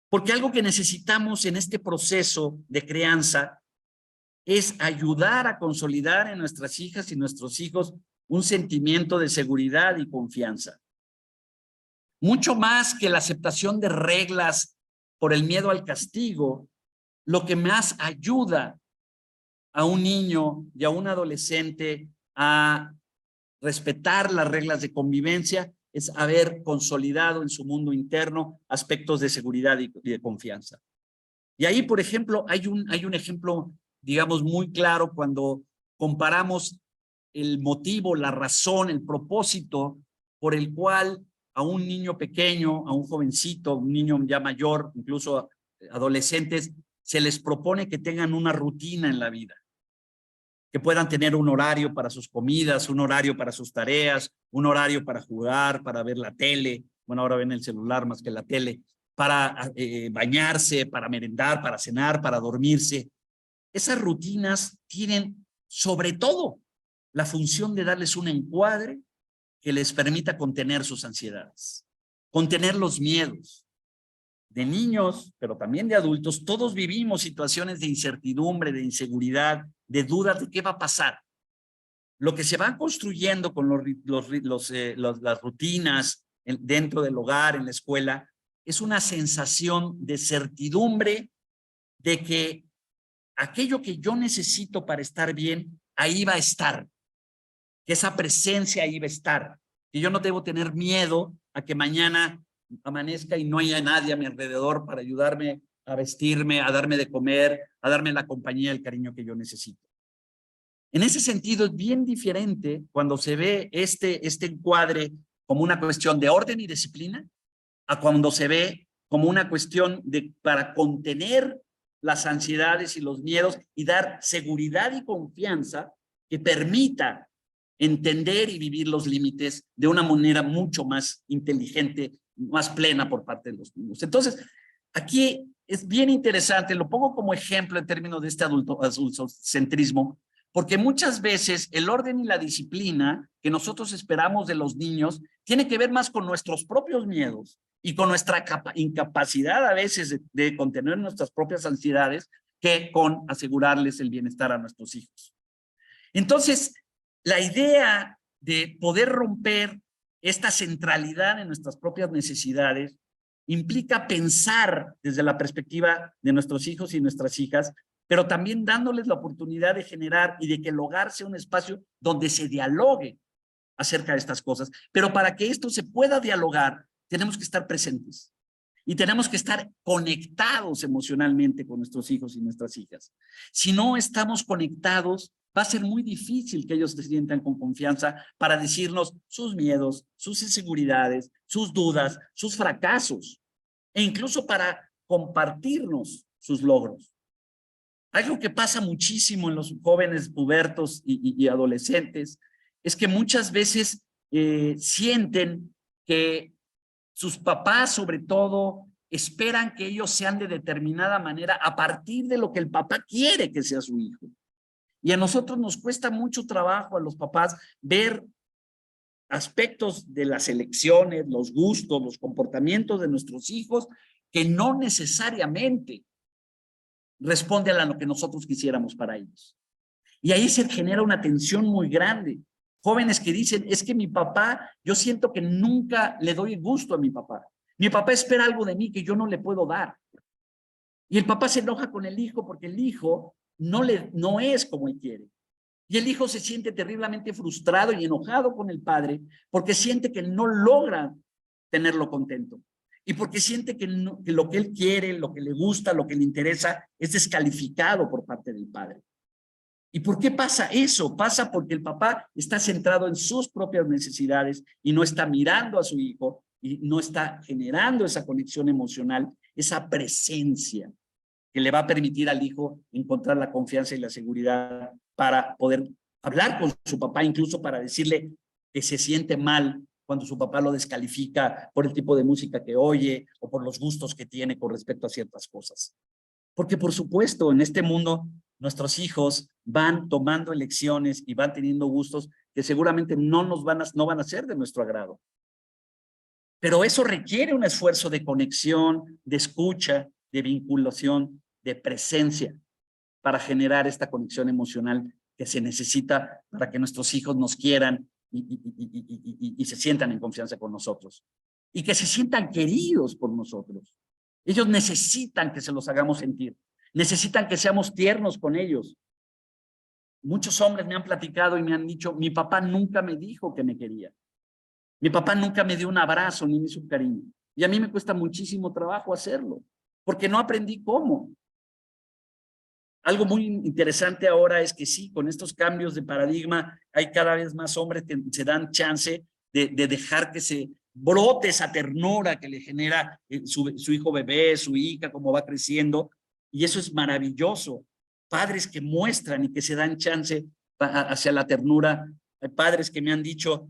Porque algo que necesitamos en este proceso de crianza es ayudar a consolidar en nuestras hijas y nuestros hijos un sentimiento de seguridad y confianza. Mucho más que la aceptación de reglas por el miedo al castigo, lo que más ayuda a un niño y a un adolescente a respetar las reglas de convivencia es haber consolidado en su mundo interno aspectos de seguridad y de confianza. Y ahí, por ejemplo, hay un ejemplo, digamos, muy claro cuando comparamos el motivo, la razón, el propósito por el cual a un niño pequeño, a un jovencito, un niño ya mayor, incluso adolescentes, se les propone que tengan una rutina en la vida, que puedan tener un horario para sus comidas, un horario para sus tareas, un horario para jugar, para ver la tele, bueno, ahora ven el celular más que la tele, para bañarse, para merendar, para cenar, para dormirse. Esas rutinas tienen sobre todo la función de darles un encuadre que les permita contener sus ansiedades, contener los miedos. De niños, pero también de adultos, todos vivimos situaciones de incertidumbre, de inseguridad, de dudas de qué va a pasar. lo que se va construyendo con las rutinas dentro del hogar, en la escuela, es una sensación de certidumbre de que aquello que yo necesito para estar bien, ahí va a estar, que esa presencia ahí va a estar, que yo no debo tener miedo a que mañana amanezca y no haya nadie a mi alrededor para ayudarme a vestirme, a darme de comer, a darme la compañía, el cariño que yo necesito. En ese sentido, es bien diferente cuando se ve este encuadre como una cuestión de orden y disciplina, a cuando se ve como una cuestión para contener las ansiedades y los miedos y dar seguridad y confianza que permita entender y vivir los límites de una manera mucho más inteligente, más plena por parte de los niños. Entonces, aquí es bien interesante, lo pongo como ejemplo en términos de este adultocentrismo, porque muchas veces el orden y la disciplina que nosotros esperamos de los niños tiene que ver más con nuestros propios miedos y con nuestra incapacidad a veces de contener nuestras propias ansiedades que con asegurarles el bienestar a nuestros hijos. Entonces, la idea de poder romper esta centralidad en nuestras propias necesidades implica pensar desde la perspectiva de nuestros hijos y nuestras hijas, pero también dándoles la oportunidad de generar y de que el hogar sea un espacio donde se dialogue acerca de estas cosas. Pero para que esto se pueda dialogar, tenemos que estar presentes y tenemos que estar conectados emocionalmente con nuestros hijos y nuestras hijas. Si no estamos conectados, va a ser muy difícil que ellos se sientan con confianza para decirnos sus miedos, sus inseguridades, sus dudas, sus fracasos, e incluso para compartirnos sus logros. Algo que pasa muchísimo en los jóvenes pubertos y adolescentes es que muchas veces sienten que sus papás, sobre todo, esperan que ellos sean de determinada manera a partir de lo que el papá quiere que sea su hijo. Y a nosotros nos cuesta mucho trabajo, a los papás, ver aspectos de las elecciones, los gustos, los comportamientos de nuestros hijos que no necesariamente responden a lo que nosotros quisiéramos para ellos. Y ahí se genera una tensión muy grande. Jóvenes que dicen, es que mi papá, yo siento que nunca le doy gusto a mi papá. Mi papá espera algo de mí que yo no le puedo dar. Y el papá se enoja con el hijo porque el hijo no es como él quiere. Y el hijo se siente terriblemente frustrado y enojado con el padre porque siente que no logra tenerlo contento. Y porque siente que lo que él quiere, lo que le gusta, lo que le interesa, es descalificado por parte del padre. ¿Y por qué pasa eso? Pasa porque el papá está centrado en sus propias necesidades y no está mirando a su hijo y no está generando esa conexión emocional, esa presencia que le va a permitir al hijo encontrar la confianza y la seguridad para poder hablar con su papá, incluso para decirle que se siente mal cuando su papá lo descalifica por el tipo de música que oye o por los gustos que tiene con respecto a ciertas cosas. Porque por supuesto, en este mundo, nuestros hijos van tomando elecciones y van teniendo gustos que seguramente no van a ser de nuestro agrado. Pero eso requiere un esfuerzo de conexión, de escucha, de vinculación, de presencia para generar esta conexión emocional que se necesita para que nuestros hijos nos quieran y se sientan en confianza con nosotros. Y que se sientan queridos por nosotros. Ellos necesitan que se los hagamos sentir. Necesitan que seamos tiernos con ellos. Muchos hombres me han platicado y me han dicho, mi papá nunca me dijo que me quería. Mi papá nunca me dio un abrazo ni me hizo un cariño. Y a mí me cuesta muchísimo trabajo hacerlo, porque no aprendí cómo. Algo muy interesante ahora es que sí, con estos cambios de paradigma, hay cada vez más hombres que se dan chance de dejar que se brote esa ternura que le genera su hijo bebé, su hija, cómo va creciendo. Y eso es maravilloso. Padres que muestran y que se dan chance hacia la ternura. Hay padres que me han dicho,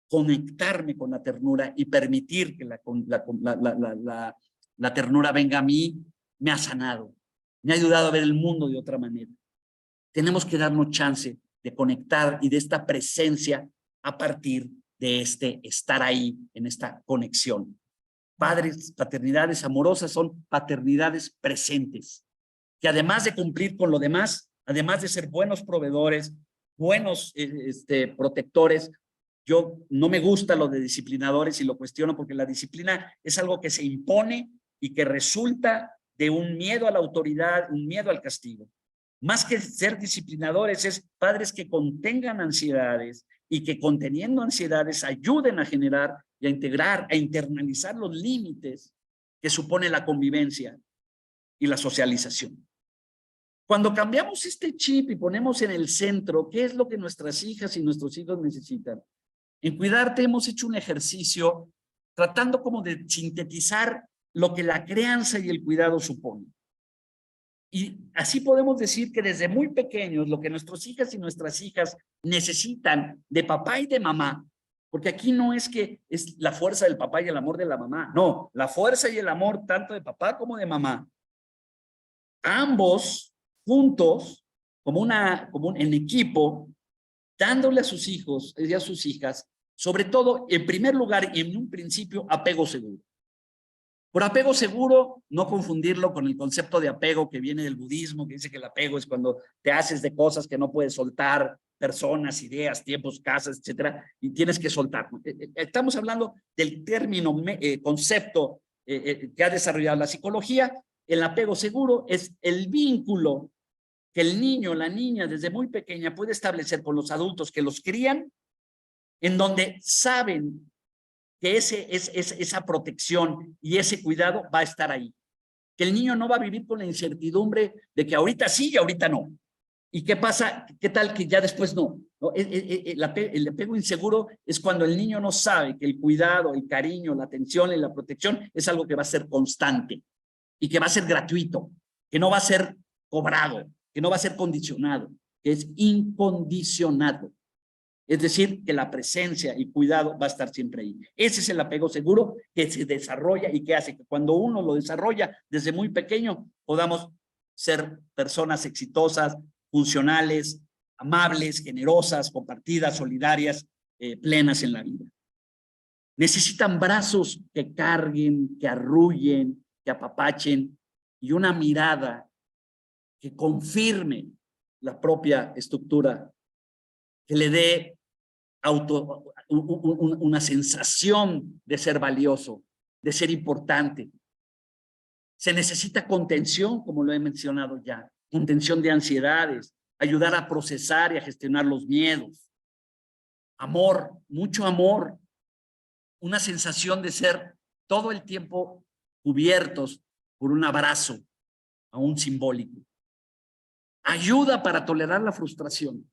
conectarme con la ternura y permitir que la ternura venga a mí, me ha sanado. Me ha ayudado a ver el mundo de otra manera. Tenemos que darnos chance de conectar y de esta presencia a partir de estar ahí, en esta conexión. Padres, paternidades amorosas son paternidades presentes, que además de cumplir con lo demás, además de ser buenos proveedores, buenos protectores. Yo no me gusta lo de disciplinadores y lo cuestiono porque la disciplina es algo que se impone y que resulta de un miedo a la autoridad, un miedo al castigo. Más que ser disciplinadores, es padres que contengan ansiedades y que conteniendo ansiedades ayuden a generar y a integrar, a internalizar los límites que supone la convivencia y la socialización. Cuando cambiamos este chip y ponemos en el centro qué es lo que nuestras hijas y nuestros hijos necesitan, en Cuidarte hemos hecho un ejercicio tratando como de sintetizar lo que la crianza y el cuidado suponen. Y así podemos decir que desde muy pequeños lo que nuestras hijas y nuestras hijas necesitan de papá y de mamá, porque aquí no es que es la fuerza del papá y el amor de la mamá, no, la fuerza y el amor tanto de papá como de mamá, ambos juntos, en equipo, dándole a sus hijos y a sus hijas, sobre todo, en primer lugar y en un principio, apego seguro. Por apego seguro, no confundirlo con el concepto de apego que viene del budismo, que dice que el apego es cuando te haces de cosas que no puedes soltar, personas, ideas, tiempos, casas, etcétera, y tienes que soltar. Estamos hablando del término, concepto que ha desarrollado la psicología. El apego seguro es el vínculo que el niño o la niña desde muy pequeña puede establecer con los adultos que los crían, en donde saben que esa protección y ese cuidado va a estar ahí. Que el niño no va a vivir con la incertidumbre de que ahorita sí y ahorita no. ¿Y qué pasa? ¿Qué tal que ya después no? El apego inseguro es cuando el niño no sabe que el cuidado, el cariño, la atención y la protección es algo que va a ser constante y que va a ser gratuito, que no va a ser cobrado, que no va a ser condicionado, que es incondicionado. Es decir, que la presencia y cuidado va a estar siempre ahí. Ese es el apego seguro que se desarrolla y que hace que cuando uno lo desarrolla desde muy pequeño podamos ser personas exitosas, funcionales, amables, generosas, compartidas, solidarias, plenas en la vida. Necesitan brazos que carguen, que arrullen, que apapachen y una mirada que confirme la propia estructura, que le dé una sensación de ser valioso, de ser importante. Se necesita contención, como lo he mencionado ya, contención de ansiedades, ayudar a procesar y a gestionar los miedos. Amor, mucho amor, una sensación de ser todo el tiempo cubiertos por un abrazo, aún simbólico. Ayuda para tolerar la frustración.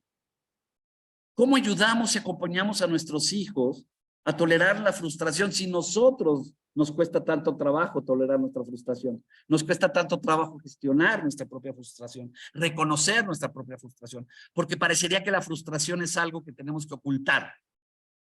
¿Cómo ayudamos y acompañamos a nuestros hijos a tolerar la frustración si nosotros nos cuesta tanto trabajo tolerar nuestra frustración? Nos cuesta tanto trabajo gestionar nuestra propia frustración, reconocer nuestra propia frustración, porque parecería que la frustración es algo que tenemos que ocultar.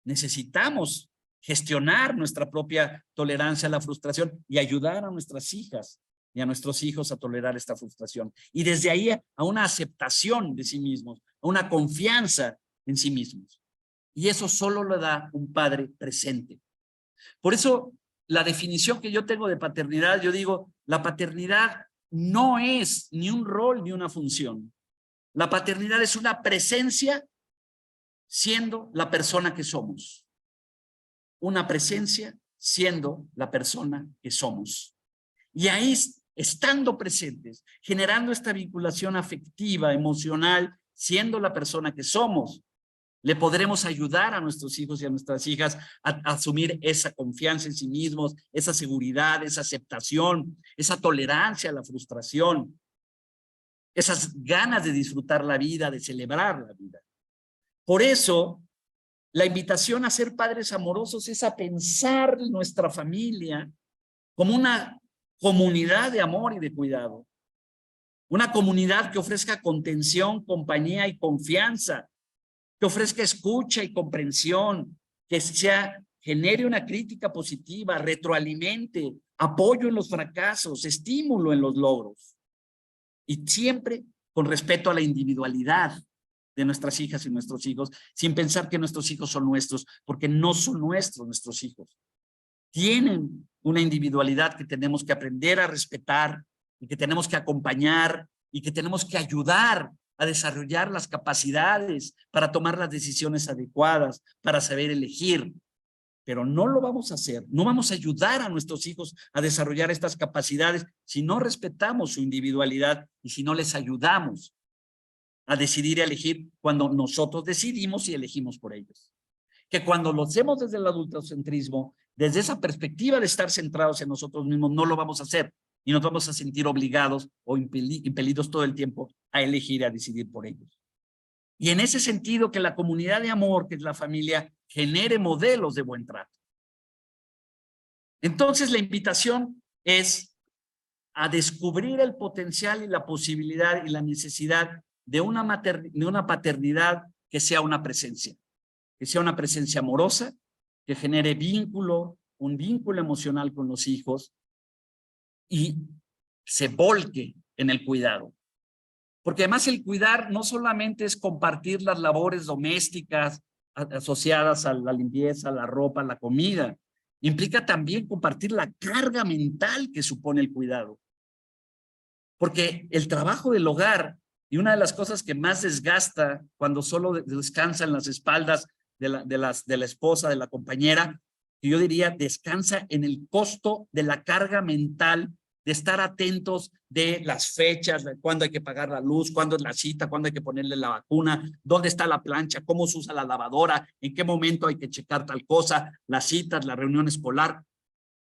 Necesitamos gestionar nuestra propia tolerancia a la frustración y ayudar a nuestras hijas y a nuestros hijos a tolerar esta frustración. Y desde ahí a una aceptación de sí mismos, a una confianza en sí mismos. Y eso solo lo da un padre presente. Por eso, la definición que yo tengo de paternidad, yo digo, la paternidad no es ni un rol ni una función. La paternidad es una presencia siendo la persona que somos. Una presencia siendo la persona que somos. Y ahí, estando presentes, generando esta vinculación afectiva, emocional, siendo la persona que somos, le podremos ayudar a nuestros hijos y a nuestras hijas a asumir esa confianza en sí mismos, esa seguridad, esa aceptación, esa tolerancia a la frustración, esas ganas de disfrutar la vida, de celebrar la vida. Por eso, la invitación a ser padres amorosos es a pensar nuestra familia como una comunidad de amor y de cuidado. Una comunidad que ofrezca contención, compañía y confianza, que ofrezca escucha y comprensión, que genere una crítica positiva, retroalimente, apoyo en los fracasos, estímulo en los logros. Y siempre con respeto a la individualidad de nuestras hijas y nuestros hijos, sin pensar que nuestros hijos son nuestros, porque no son nuestros hijos. Tienen una individualidad que tenemos que aprender a respetar y que tenemos que acompañar y que tenemos que ayudar a desarrollar las capacidades para tomar las decisiones adecuadas, para saber elegir. Pero no lo vamos a hacer, no vamos a ayudar a nuestros hijos a desarrollar estas capacidades si no respetamos su individualidad y si no les ayudamos a decidir y a elegir cuando nosotros decidimos y elegimos por ellos. Que cuando lo hacemos desde el adultocentrismo, desde esa perspectiva de estar centrados en nosotros mismos, no lo vamos a hacer y nos vamos a sentir obligados o impelidos todo el tiempo a elegir y a decidir por ellos. Y en ese sentido, que la comunidad de amor, que es la familia, genere modelos de buen trato. Entonces, la invitación es a descubrir el potencial y la posibilidad y la necesidad de una paternidad que sea una presencia amorosa, que genere un vínculo emocional con los hijos y se volque en el cuidado. Porque además el cuidar no solamente es compartir las labores domésticas asociadas a la limpieza, la ropa, la comida. Implica también compartir la carga mental que supone el cuidado. Porque el trabajo del hogar, y una de las cosas que más desgasta cuando solo descansa en las espaldas de la esposa, de la compañera, que yo diría descansa en el costo de la carga mental de estar atentos de las fechas, de cuándo hay que pagar la luz, cuándo es la cita, cuándo hay que ponerle la vacuna, dónde está la plancha, cómo se usa la lavadora, en qué momento hay que checar tal cosa, las citas, la reunión escolar.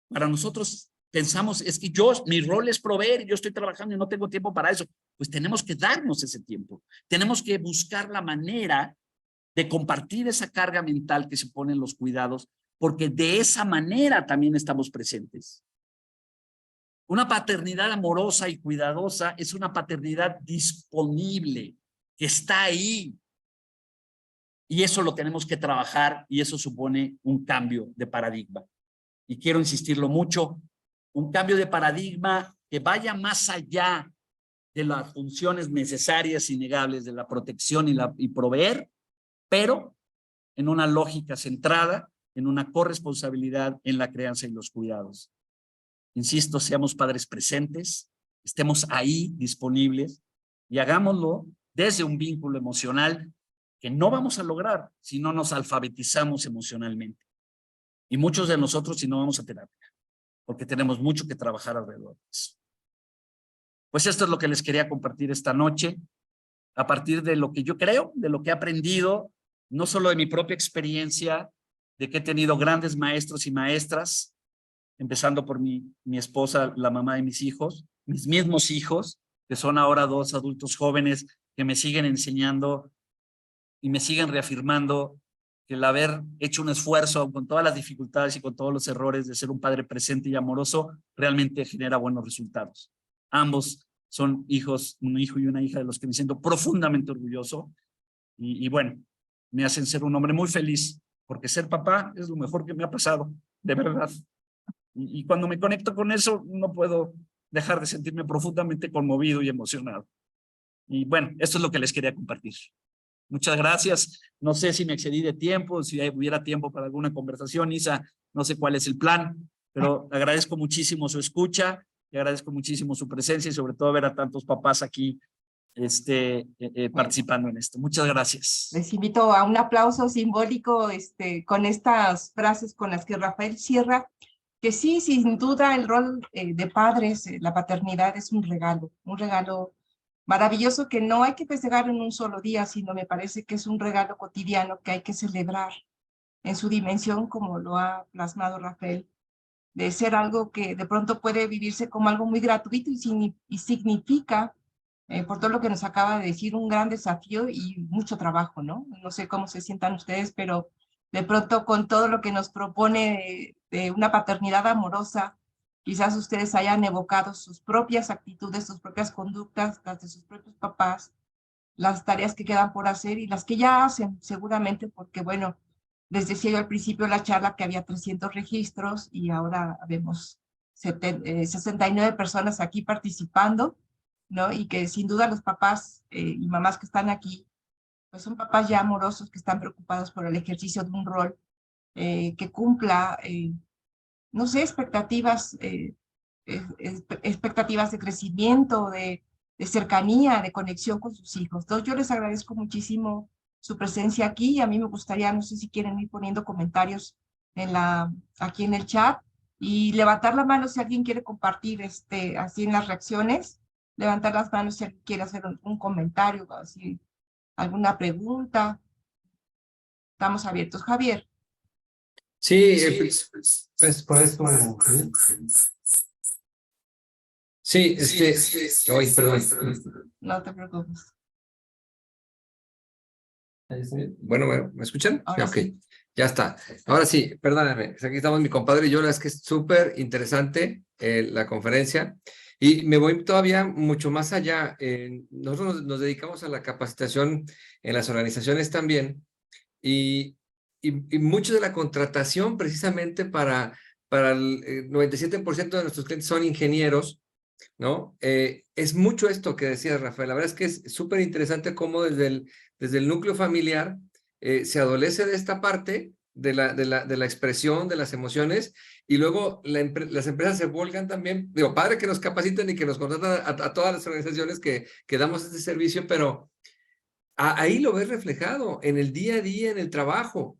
Para nosotros pensamos, es que mi rol es proveer, yo estoy trabajando y no tengo tiempo para eso. Pues tenemos que darnos ese tiempo. Tenemos que buscar la manera de compartir esa carga mental que suponen los cuidados, porque de esa manera también estamos presentes. Una paternidad amorosa y cuidadosa es una paternidad disponible, que está ahí. Y eso lo tenemos que trabajar y eso supone un cambio de paradigma. Y quiero insistirlo mucho, un cambio de paradigma que vaya más allá de las funciones necesarias y negables de la protección y proveer, pero en una lógica centrada, en una corresponsabilidad en la crianza y los cuidados. Insisto, seamos padres presentes, estemos ahí disponibles y hagámoslo desde un vínculo emocional que no vamos a lograr si no nos alfabetizamos emocionalmente. Y muchos de nosotros si no vamos a terapia, porque tenemos mucho que trabajar alrededor de eso. Pues esto es lo que les quería compartir esta noche, a partir de lo que yo creo, de lo que he aprendido, no solo de mi propia experiencia, de que he tenido grandes maestros y maestras, empezando por mi esposa, la mamá de mis hijos, mis mismos hijos, que son ahora 2 adultos jóvenes que me siguen enseñando y me siguen reafirmando que el haber hecho un esfuerzo con todas las dificultades y con todos los errores de ser un padre presente y amoroso, realmente genera buenos resultados. Ambos son hijos, un hijo y una hija de los que me siento profundamente orgulloso y bueno, me hacen ser un hombre muy feliz, porque ser papá es lo mejor que me ha pasado, de verdad. Y cuando me conecto con eso, no puedo dejar de sentirme profundamente conmovido y emocionado. Y bueno, esto es lo que les quería compartir. Muchas gracias. No sé si me excedí de tiempo, si hubiera tiempo para alguna conversación, Isa, no sé cuál es el plan, pero agradezco muchísimo su escucha y agradezco muchísimo su presencia y sobre todo ver a tantos papás aquí participando en esto. Muchas gracias. Les invito a un aplauso simbólico con estas frases con las que Rafael cierra, que sí, sin duda el rol de padres, la paternidad es un regalo maravilloso que no hay que festejar en un solo día, sino me parece que es un regalo cotidiano que hay que celebrar en su dimensión, como lo ha plasmado Rafael, de ser algo que de pronto puede vivirse como algo muy gratuito y significa, por todo lo que nos acaba de decir, un gran desafío y mucho trabajo, ¿no? No sé cómo se sientan ustedes, pero de pronto con todo lo que nos propone de una paternidad amorosa, quizás ustedes hayan evocado sus propias actitudes, sus propias conductas, las de sus propios papás, las tareas que quedan por hacer y las que ya hacen seguramente, porque bueno, les decía yo al principio de la charla que había 300 registros y ahora vemos 69 personas aquí participando, ¿no? Y que sin duda los papás y mamás que están aquí, pues son papás ya amorosos que están preocupados por el ejercicio de un rol que cumpla, no sé, expectativas de crecimiento, de de cercanía, de conexión con sus hijos. Entonces, yo les agradezco muchísimo su presencia aquí y a mí me gustaría, no sé si quieren ir poniendo comentarios aquí en el chat y levantar la mano si alguien quiere compartir así en las reacciones, levantar las manos si alguien quiere hacer un comentario, así, alguna pregunta. Estamos abiertos. Javier. Sí, pues por esto. Sí, Ay, perdón. No te preocupes. Bueno, ¿me escuchan? Ahora Ok, sí. ya está. Ahora sí, perdóname. Aquí estamos mi compadre y yo. La verdad es que es súper interesante la conferencia y me voy todavía mucho más allá. Nosotros nos dedicamos a la capacitación en las organizaciones también y mucho de la contratación precisamente para el 97% de nuestros clientes son ingenieros, ¿no? Es mucho esto que decías, Rafael. La verdad es que es súper interesante cómo desde el núcleo familiar se adolece de esta parte de la expresión de las emociones y luego las empresas se vuelcan también, digo, padre que nos capaciten y que nos contratan a todas las organizaciones que damos este servicio, pero ahí lo ves reflejado en el día a día, en el trabajo,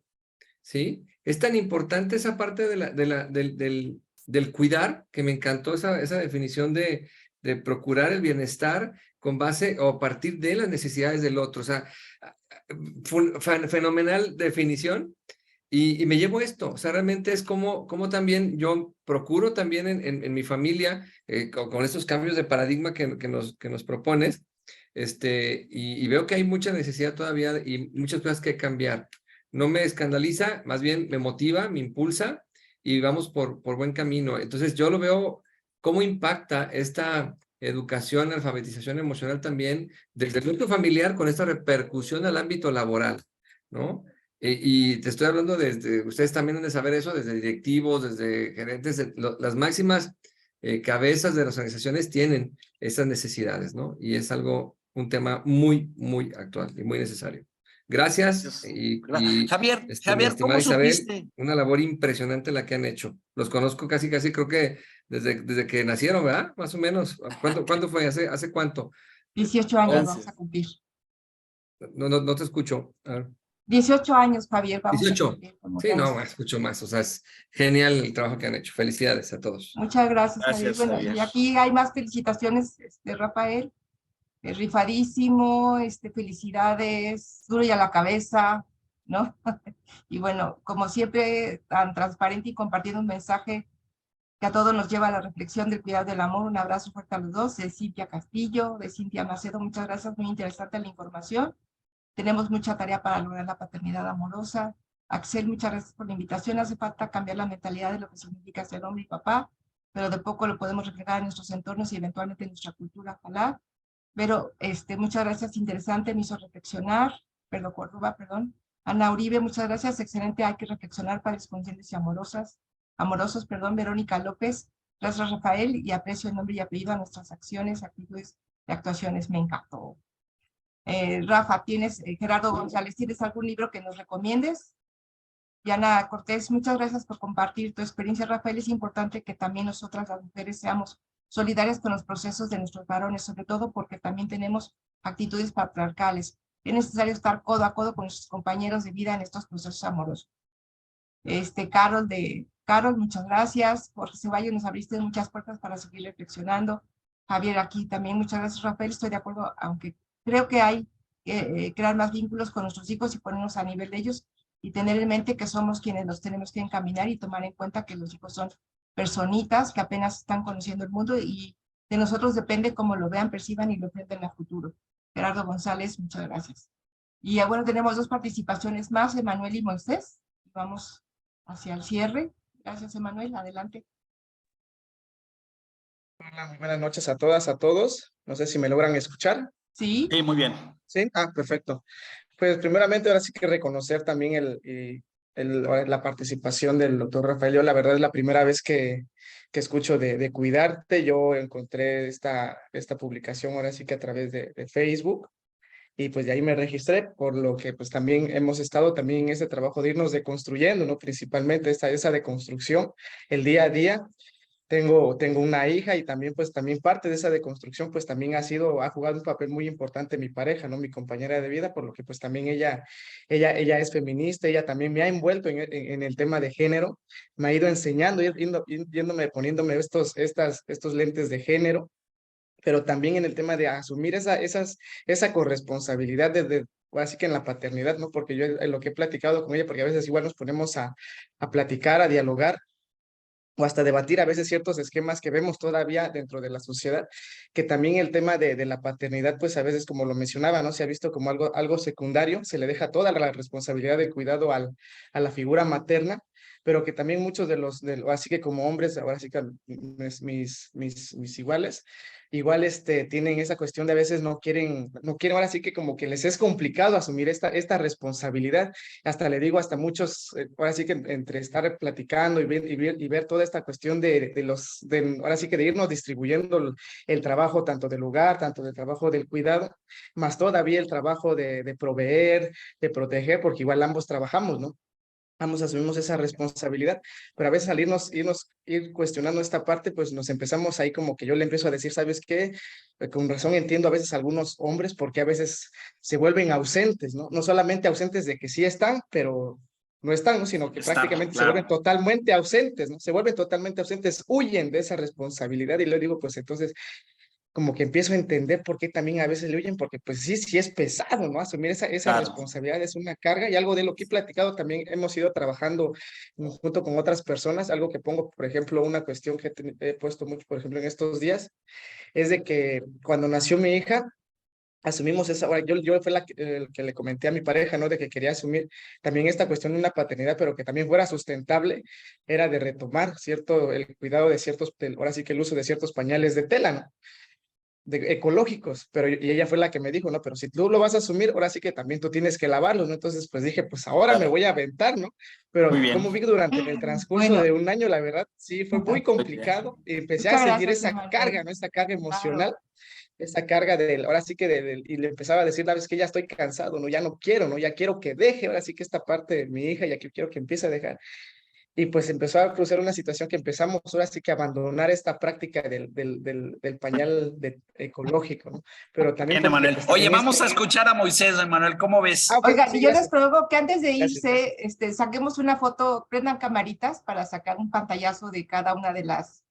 ¿sí? Es tan importante esa parte del cuidar, que me encantó esa definición de procurar el bienestar con base o a partir de las necesidades del otro. O sea, fenomenal definición. Y me llevo esto, o sea, realmente es como también yo procuro también en mi familia, con estos cambios de paradigma que nos propones, y veo que hay mucha necesidad todavía y muchas cosas que cambiar. No me escandaliza, más bien me motiva, me impulsa y vamos por buen camino. Entonces yo lo veo cómo impacta esta educación, alfabetización emocional también desde el núcleo familiar con esta repercusión al ámbito laboral, ¿no? Y te estoy hablando desde, ustedes también han de saber eso, desde directivos, desde gerentes, las máximas cabezas de las organizaciones tienen esas necesidades, ¿no? Y es un tema muy, muy actual y muy necesario. Gracias. Javier, Mi Javier, ¿cómo estimada Isabel, supiste? una labor impresionante la que han hecho. Los conozco casi, creo que desde que nacieron, ¿verdad? Más o menos. ¿Cuánto fue? ¿Hace cuánto? 18 años Oh, vamos a cumplir. no te escucho. A ver. 18 años, Javier, vamos a 18. cumplir como Sí, no, tal. escucho más. O sea, es genial el trabajo que han hecho. Felicidades a todos. Muchas gracias, Javier. Gracias, Bueno, Javier. y aquí hay más felicitaciones, Rafael. Rifadísimo, felicidades, duro y a la cabeza, ¿no? Y bueno, como siempre, tan transparente y compartiendo un mensaje que a todos nos lleva a la reflexión del cuidado del amor. Un abrazo fuerte a los dos, de Cintia Castillo, de Cintia Macedo. Muchas gracias, muy interesante la información. Tenemos mucha tarea para lograr la paternidad amorosa. Axel, muchas gracias por la invitación. Hace falta cambiar la mentalidad de lo que significa ser hombre y papá, pero de poco lo podemos reflejar en nuestros entornos y eventualmente en nuestra cultura. Ojalá. Pero muchas gracias, interesante, me hizo reflexionar. Córdoba, perdón. Ana Uribe, muchas gracias, excelente, hay que reflexionar, padres conscientes y amorosos, perdón. Verónica López, gracias Rafael, y aprecio el nombre y apellido a nuestras acciones, actitudes y actuaciones, me encantó. Rafa, Gerardo González, ¿tienes algún libro que nos recomiendes? Diana Cortés, muchas gracias por compartir tu experiencia, Rafael. Es importante que también nosotras las mujeres seamos solidarias con los procesos de nuestros varones, sobre todo porque también tenemos actitudes patriarcales. Es necesario estar codo a codo con nuestros compañeros de vida en estos procesos amorosos. Carol, muchas gracias. Jorge Ceballos, nos abriste muchas puertas para seguir reflexionando. Javier, aquí también, muchas gracias, Rafael. Estoy de acuerdo, aunque creo que hay que crear más vínculos con nuestros hijos y ponernos a nivel de ellos y tener en mente que somos quienes los tenemos que encaminar y tomar en cuenta que los hijos son personitas que apenas están conociendo el mundo y de nosotros depende cómo lo vean, perciban y lo enfrenten a futuro. Gerardo González, muchas gracias. Y bueno, tenemos dos participaciones más, Emanuel y Moisés. Vamos hacia el cierre. Gracias, Emanuel. Adelante. Hola, muy buenas noches a todas, a todos. No sé si me logran escuchar. Sí. Sí, muy bien. Sí, perfecto. Pues primeramente ahora sí que reconocer también la participación del doctor Rafael. Yo la verdad es la primera vez que escucho de cuidarte. Yo encontré esta publicación ahora sí que a través de Facebook y pues de ahí me registré, por lo que pues también hemos estado también en ese trabajo de irnos deconstruyendo, ¿no? Principalmente esa deconstrucción, el día a día. tengo una hija y también pues también parte de esa deconstrucción pues también ha jugado un papel muy importante mi pareja, ¿no? Mi compañera de vida, por lo que pues también ella es feminista, ella también me ha envuelto en el tema de género, me ha ido enseñando, poniéndome estos lentes de género, pero también en el tema de asumir esa corresponsabilidad así que en la paternidad, ¿no? Porque yo en lo que he platicado con ella, porque a veces igual nos ponemos a platicar, a dialogar, o hasta debatir a veces ciertos esquemas que vemos todavía dentro de la sociedad, que también el tema de la paternidad, pues a veces, como lo mencionaba, ¿no? Se ha visto como algo secundario, se le deja toda la responsabilidad del cuidado a la figura materna, pero que también muchos así que como hombres, ahora sí que mis iguales, igual tienen esa cuestión de a veces no quieren, ahora sí que como que les es complicado asumir esta responsabilidad. Hasta le digo, hasta muchos, ahora sí que entre estar platicando y ver toda esta cuestión ahora sí que de irnos distribuyendo el trabajo tanto del hogar, tanto del trabajo del cuidado, más todavía el trabajo de proveer, de proteger, porque igual ambos trabajamos, ¿no? Ambos asumimos esa responsabilidad, pero a veces al ir cuestionando esta parte, pues nos empezamos ahí como que yo le empiezo a decir, ¿sabes qué? Con razón entiendo a veces algunos hombres porque a veces se vuelven ausentes, ¿no? No solamente ausentes de que sí están, pero no están, ¿no? Sino que Está, prácticamente se vuelven claro. totalmente ausentes, ¿no? Se vuelven totalmente ausentes, huyen de esa responsabilidad y le digo, pues entonces como que empiezo a entender por qué también a veces le huyen, porque pues sí es pesado, ¿no? Asumir esa Claro. responsabilidad es una carga y algo de lo que he platicado también hemos ido trabajando junto con otras personas, algo que pongo, por ejemplo, una cuestión que he puesto mucho, por ejemplo, en estos días, es de que cuando nació mi hija, asumimos ahora yo fue el que le comenté a mi pareja, ¿no? De que quería asumir también esta cuestión de una paternidad, pero que también fuera sustentable, era de retomar, ¿cierto? El cuidado de ahora sí que el uso de ciertos pañales de tela, ¿no? Ecológicos, y ella fue la que me dijo, no, pero si tú lo vas a asumir, ahora sí que también tú tienes que lavarlos, ¿no? Entonces, pues dije, pues ahora me Claro. voy a aventar, ¿no? Muy Pero bien. como vi que durante el transcurso Bueno, de un año, la verdad, sí, fue muy Muy bien. complicado, y empecé a muchas sentir gracias, esa Emanuel. carga, ¿no? Esa carga Claro. emocional, esa carga ahora sí que y le empezaba a decir, la vez que ya estoy cansado, ¿no? Ya no quiero, ¿no? Ya quiero que deje, ahora sí que esta parte de mi hija, ya que quiero que empiece a dejar. Y pues empezó a cruzar una situación que empezamos ahora sí que a abandonar esta práctica del pañal ecológico, ¿no? Pero también Bien, porque Emanuel. pues Oye, también vamos a escuchar a Moisés, Emanuel. ¿Cómo ves? Ok, Oigan, sí, y yo les gracias, propongo que antes de gracias. irse, saquemos una foto, prendan camaritas para sacar un pantallazo de cada una de las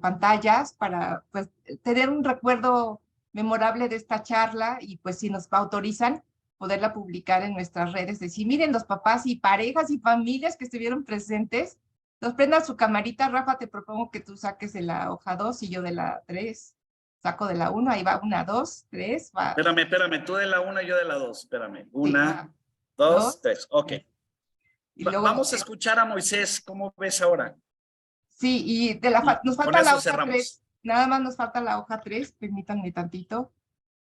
pantallas para pues tener un recuerdo memorable de esta charla y pues si nos autorizan poderla publicar en nuestras redes, decir, miren los papás y parejas y familias que estuvieron presentes, nos prendan su camarita. Rafa, te propongo que tú saques de la hoja 2 y yo de la 3, saco de la 1, ahí va 1, 2, 3, va, Espérame. Tú de la una y yo de la dos. Espérame. sí, Una, va, 2, dos, tres. Ok. y luego, Vamos a escuchar a Moisés. ¿Cómo ves ahora? sí, y Y nos con falta la eso hoja cerramos. 3, nada más nos falta la hoja 3, permítanme tantito.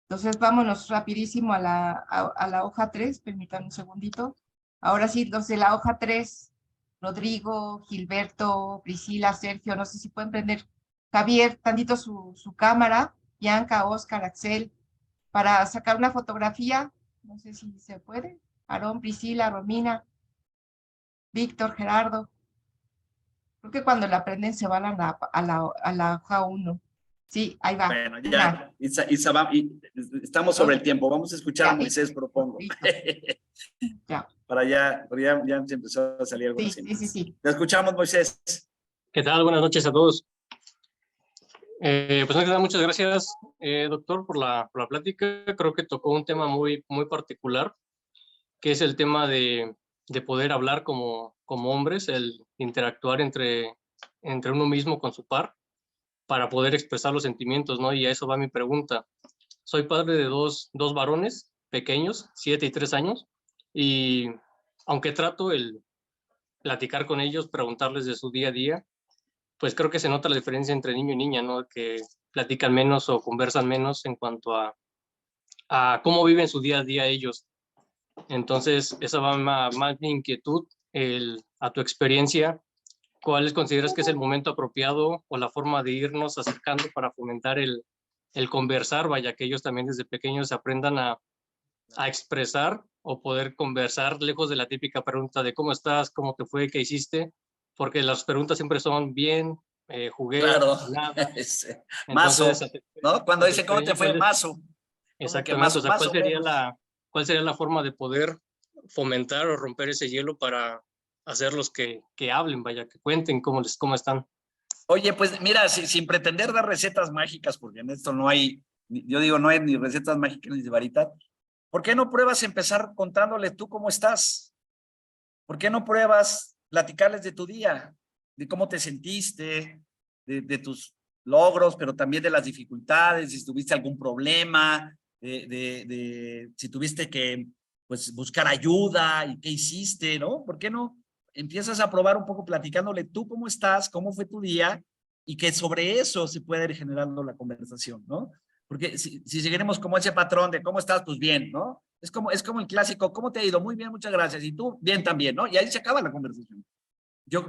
Entonces, vámonos rapidísimo a la hoja 3, permítanme un segundito. Ahora sí, entonces la hoja 3, Rodrigo, Gilberto, Priscila, Sergio, no sé si pueden prender, Javier, tantito su cámara, Bianca, Oscar, Axel, para sacar una fotografía, no sé si se puede, Aarón, Priscila, Romina, Víctor, Gerardo. Creo que cuando la prenden se van a la hoja 1. Sí, ahí va. Bueno, Una, ya, estamos sobre dos, el tiempo. Vamos a escuchar a ya, Moisés, propongo. listo, ya. Ya se empezó a salir algunas imágenes. Sí. Te escuchamos, Moisés. ¿Qué tal? Buenas noches a todos. Pues nada, muchas gracias, doctor, por la plática. Creo que tocó un tema muy particular, que es el tema de poder hablar como hombres, el interactuar entre uno mismo con su par para poder expresar los sentimientos, ¿no? Y a eso va mi pregunta. Soy padre de dos varones pequeños, 7 y 3 años, y aunque trato el platicar con ellos, preguntarles de su día a día, pues creo que se nota la diferencia entre niño y niña, ¿no? Que platican menos o conversan menos en cuanto a cómo viven su día a día ellos. Entonces, esa va más mi inquietud, a tu experiencia, ¿cuáles consideras que es el momento apropiado o la forma de irnos acercando para fomentar el conversar? Vaya, que ellos también desde pequeños aprendan a expresar o poder conversar lejos de la típica pregunta de cómo estás, cómo te fue, qué hiciste, porque las preguntas siempre son bien, jugué, Claro. nada. Mazo, Entonces, ¿no? Cuando a tu dice, ¿cómo te experiencia, fue? ¿cuál es? Mazo. ¿Cómo que Exactamente, mazo? o sea, Más o menos. ¿cuál sería la forma de poder fomentar o romper ese hielo para hacerlos que hablen, vaya, que cuenten cómo están? Oye, pues mira, sin pretender dar recetas mágicas, porque en esto no hay, yo digo, no hay ni recetas mágicas ni de varita, ¿por qué no pruebas empezar contándole tú cómo estás? ¿Por qué no pruebas platicarles de tu día, de cómo te sentiste, de tus logros, pero también de las dificultades, si tuviste algún problema, de si tuviste que pues, buscar ayuda y qué hiciste, ¿no? ¿Por qué no empiezas a probar un poco platicándole tú cómo estás, cómo fue tu día y que sobre eso se pueda ir generando la conversación, ¿no? Porque si seguiremos como ese patrón de cómo estás, pues bien, ¿no? Es como el clásico, ¿cómo te ha ido? Muy bien, muchas gracias. Y tú, bien también, ¿no? Y ahí se acaba la conversación. Yo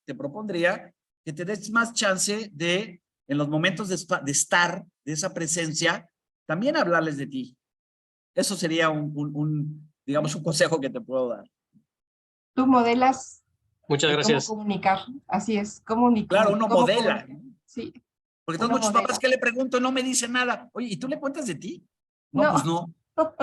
te propondría que te des más chance de, en los momentos de estar, de esa presencia, también hablarles de ti. Eso sería digamos, un consejo que te puedo dar. Tú modelas Muchas cómo gracias. comunicar, así es, Claro, uno cómo modela, comunicar. ¿no? Sí, Porque todos uno muchos papás modela. que le pregunto no me dicen nada. Oye, ¿y tú le cuentas de ti? No, pues No, no.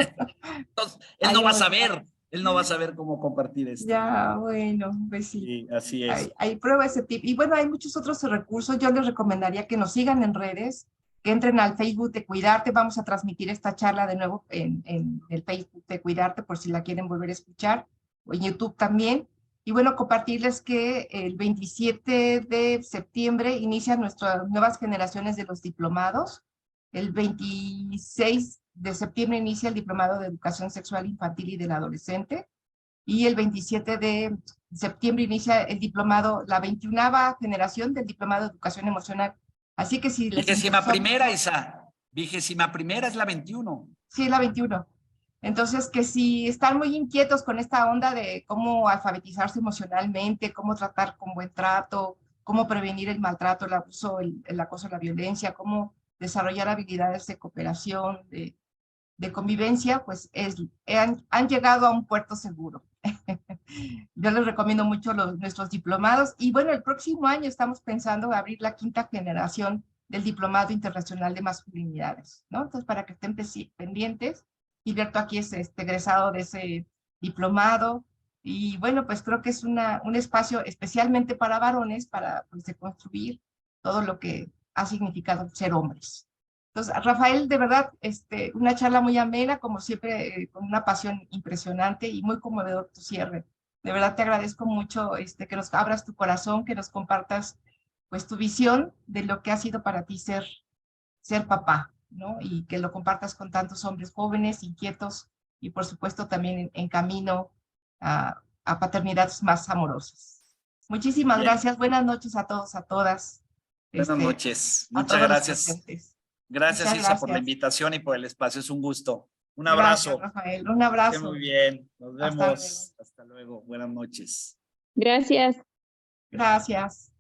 Entonces, él no ahí va a voy ya. saber, él no va a saber cómo compartir esto. Ya, bueno, pues sí. Sí, así es. Hay prueba ese tip. Y bueno, hay muchos otros recursos. Yo les recomendaría que nos sigan en redes, que entren al Facebook de Cuidarte. Vamos a transmitir esta charla de nuevo en el Facebook de Cuidarte por si la quieren volver a escuchar, o en YouTube también. Y bueno, compartirles que el 27 de septiembre inician nuestras nuevas generaciones de los diplomados. El 26 de septiembre inicia el diplomado de Educación Sexual Infantil y del Adolescente. Y el 27 de septiembre inicia el diplomado, la 21ª generación del diplomado de educación emocional. Así que si les Vigésima interesó, primera, Isa. 21ª es la 21. sí, es la 21. Entonces, que si están muy inquietos con esta onda de cómo alfabetizarse emocionalmente, cómo tratar con buen trato, cómo prevenir el maltrato, el abuso, el acoso, la violencia, cómo desarrollar habilidades de cooperación, de convivencia, pues han llegado a un puerto seguro. Yo les recomiendo mucho nuestros diplomados y bueno, el próximo año estamos pensando abrir la 5ª generación del Diplomado Internacional de Masculinidades, ¿no? Entonces, para que estén pendientes, Gilberto aquí es egresado de ese diplomado y bueno, pues creo que es un espacio especialmente para varones para pues, de construir todo lo que ha significado ser hombres. Entonces, Rafael, de verdad, una charla muy amena, como siempre, con una pasión impresionante y muy conmovedor tu cierre. De verdad te agradezco mucho que nos abras tu corazón, que nos compartas pues tu visión de lo que ha sido para ti ser papá, ¿no? Y que lo compartas con tantos hombres jóvenes, inquietos y por supuesto también en camino a paternidades más amorosas. Muchísimas Bien. gracias. Buenas noches a todos, a todas. Buenas noches. A Muchas todos los gracias. presentes. Gracias, Muchas Isa, por la gracias. invitación y por el espacio. Es un gusto. Un Gracias, abrazo. Rafael. Un Que abrazo. muy bien. Nos Hasta luego. vemos. Hasta luego. Buenas noches. Gracias. Gracias.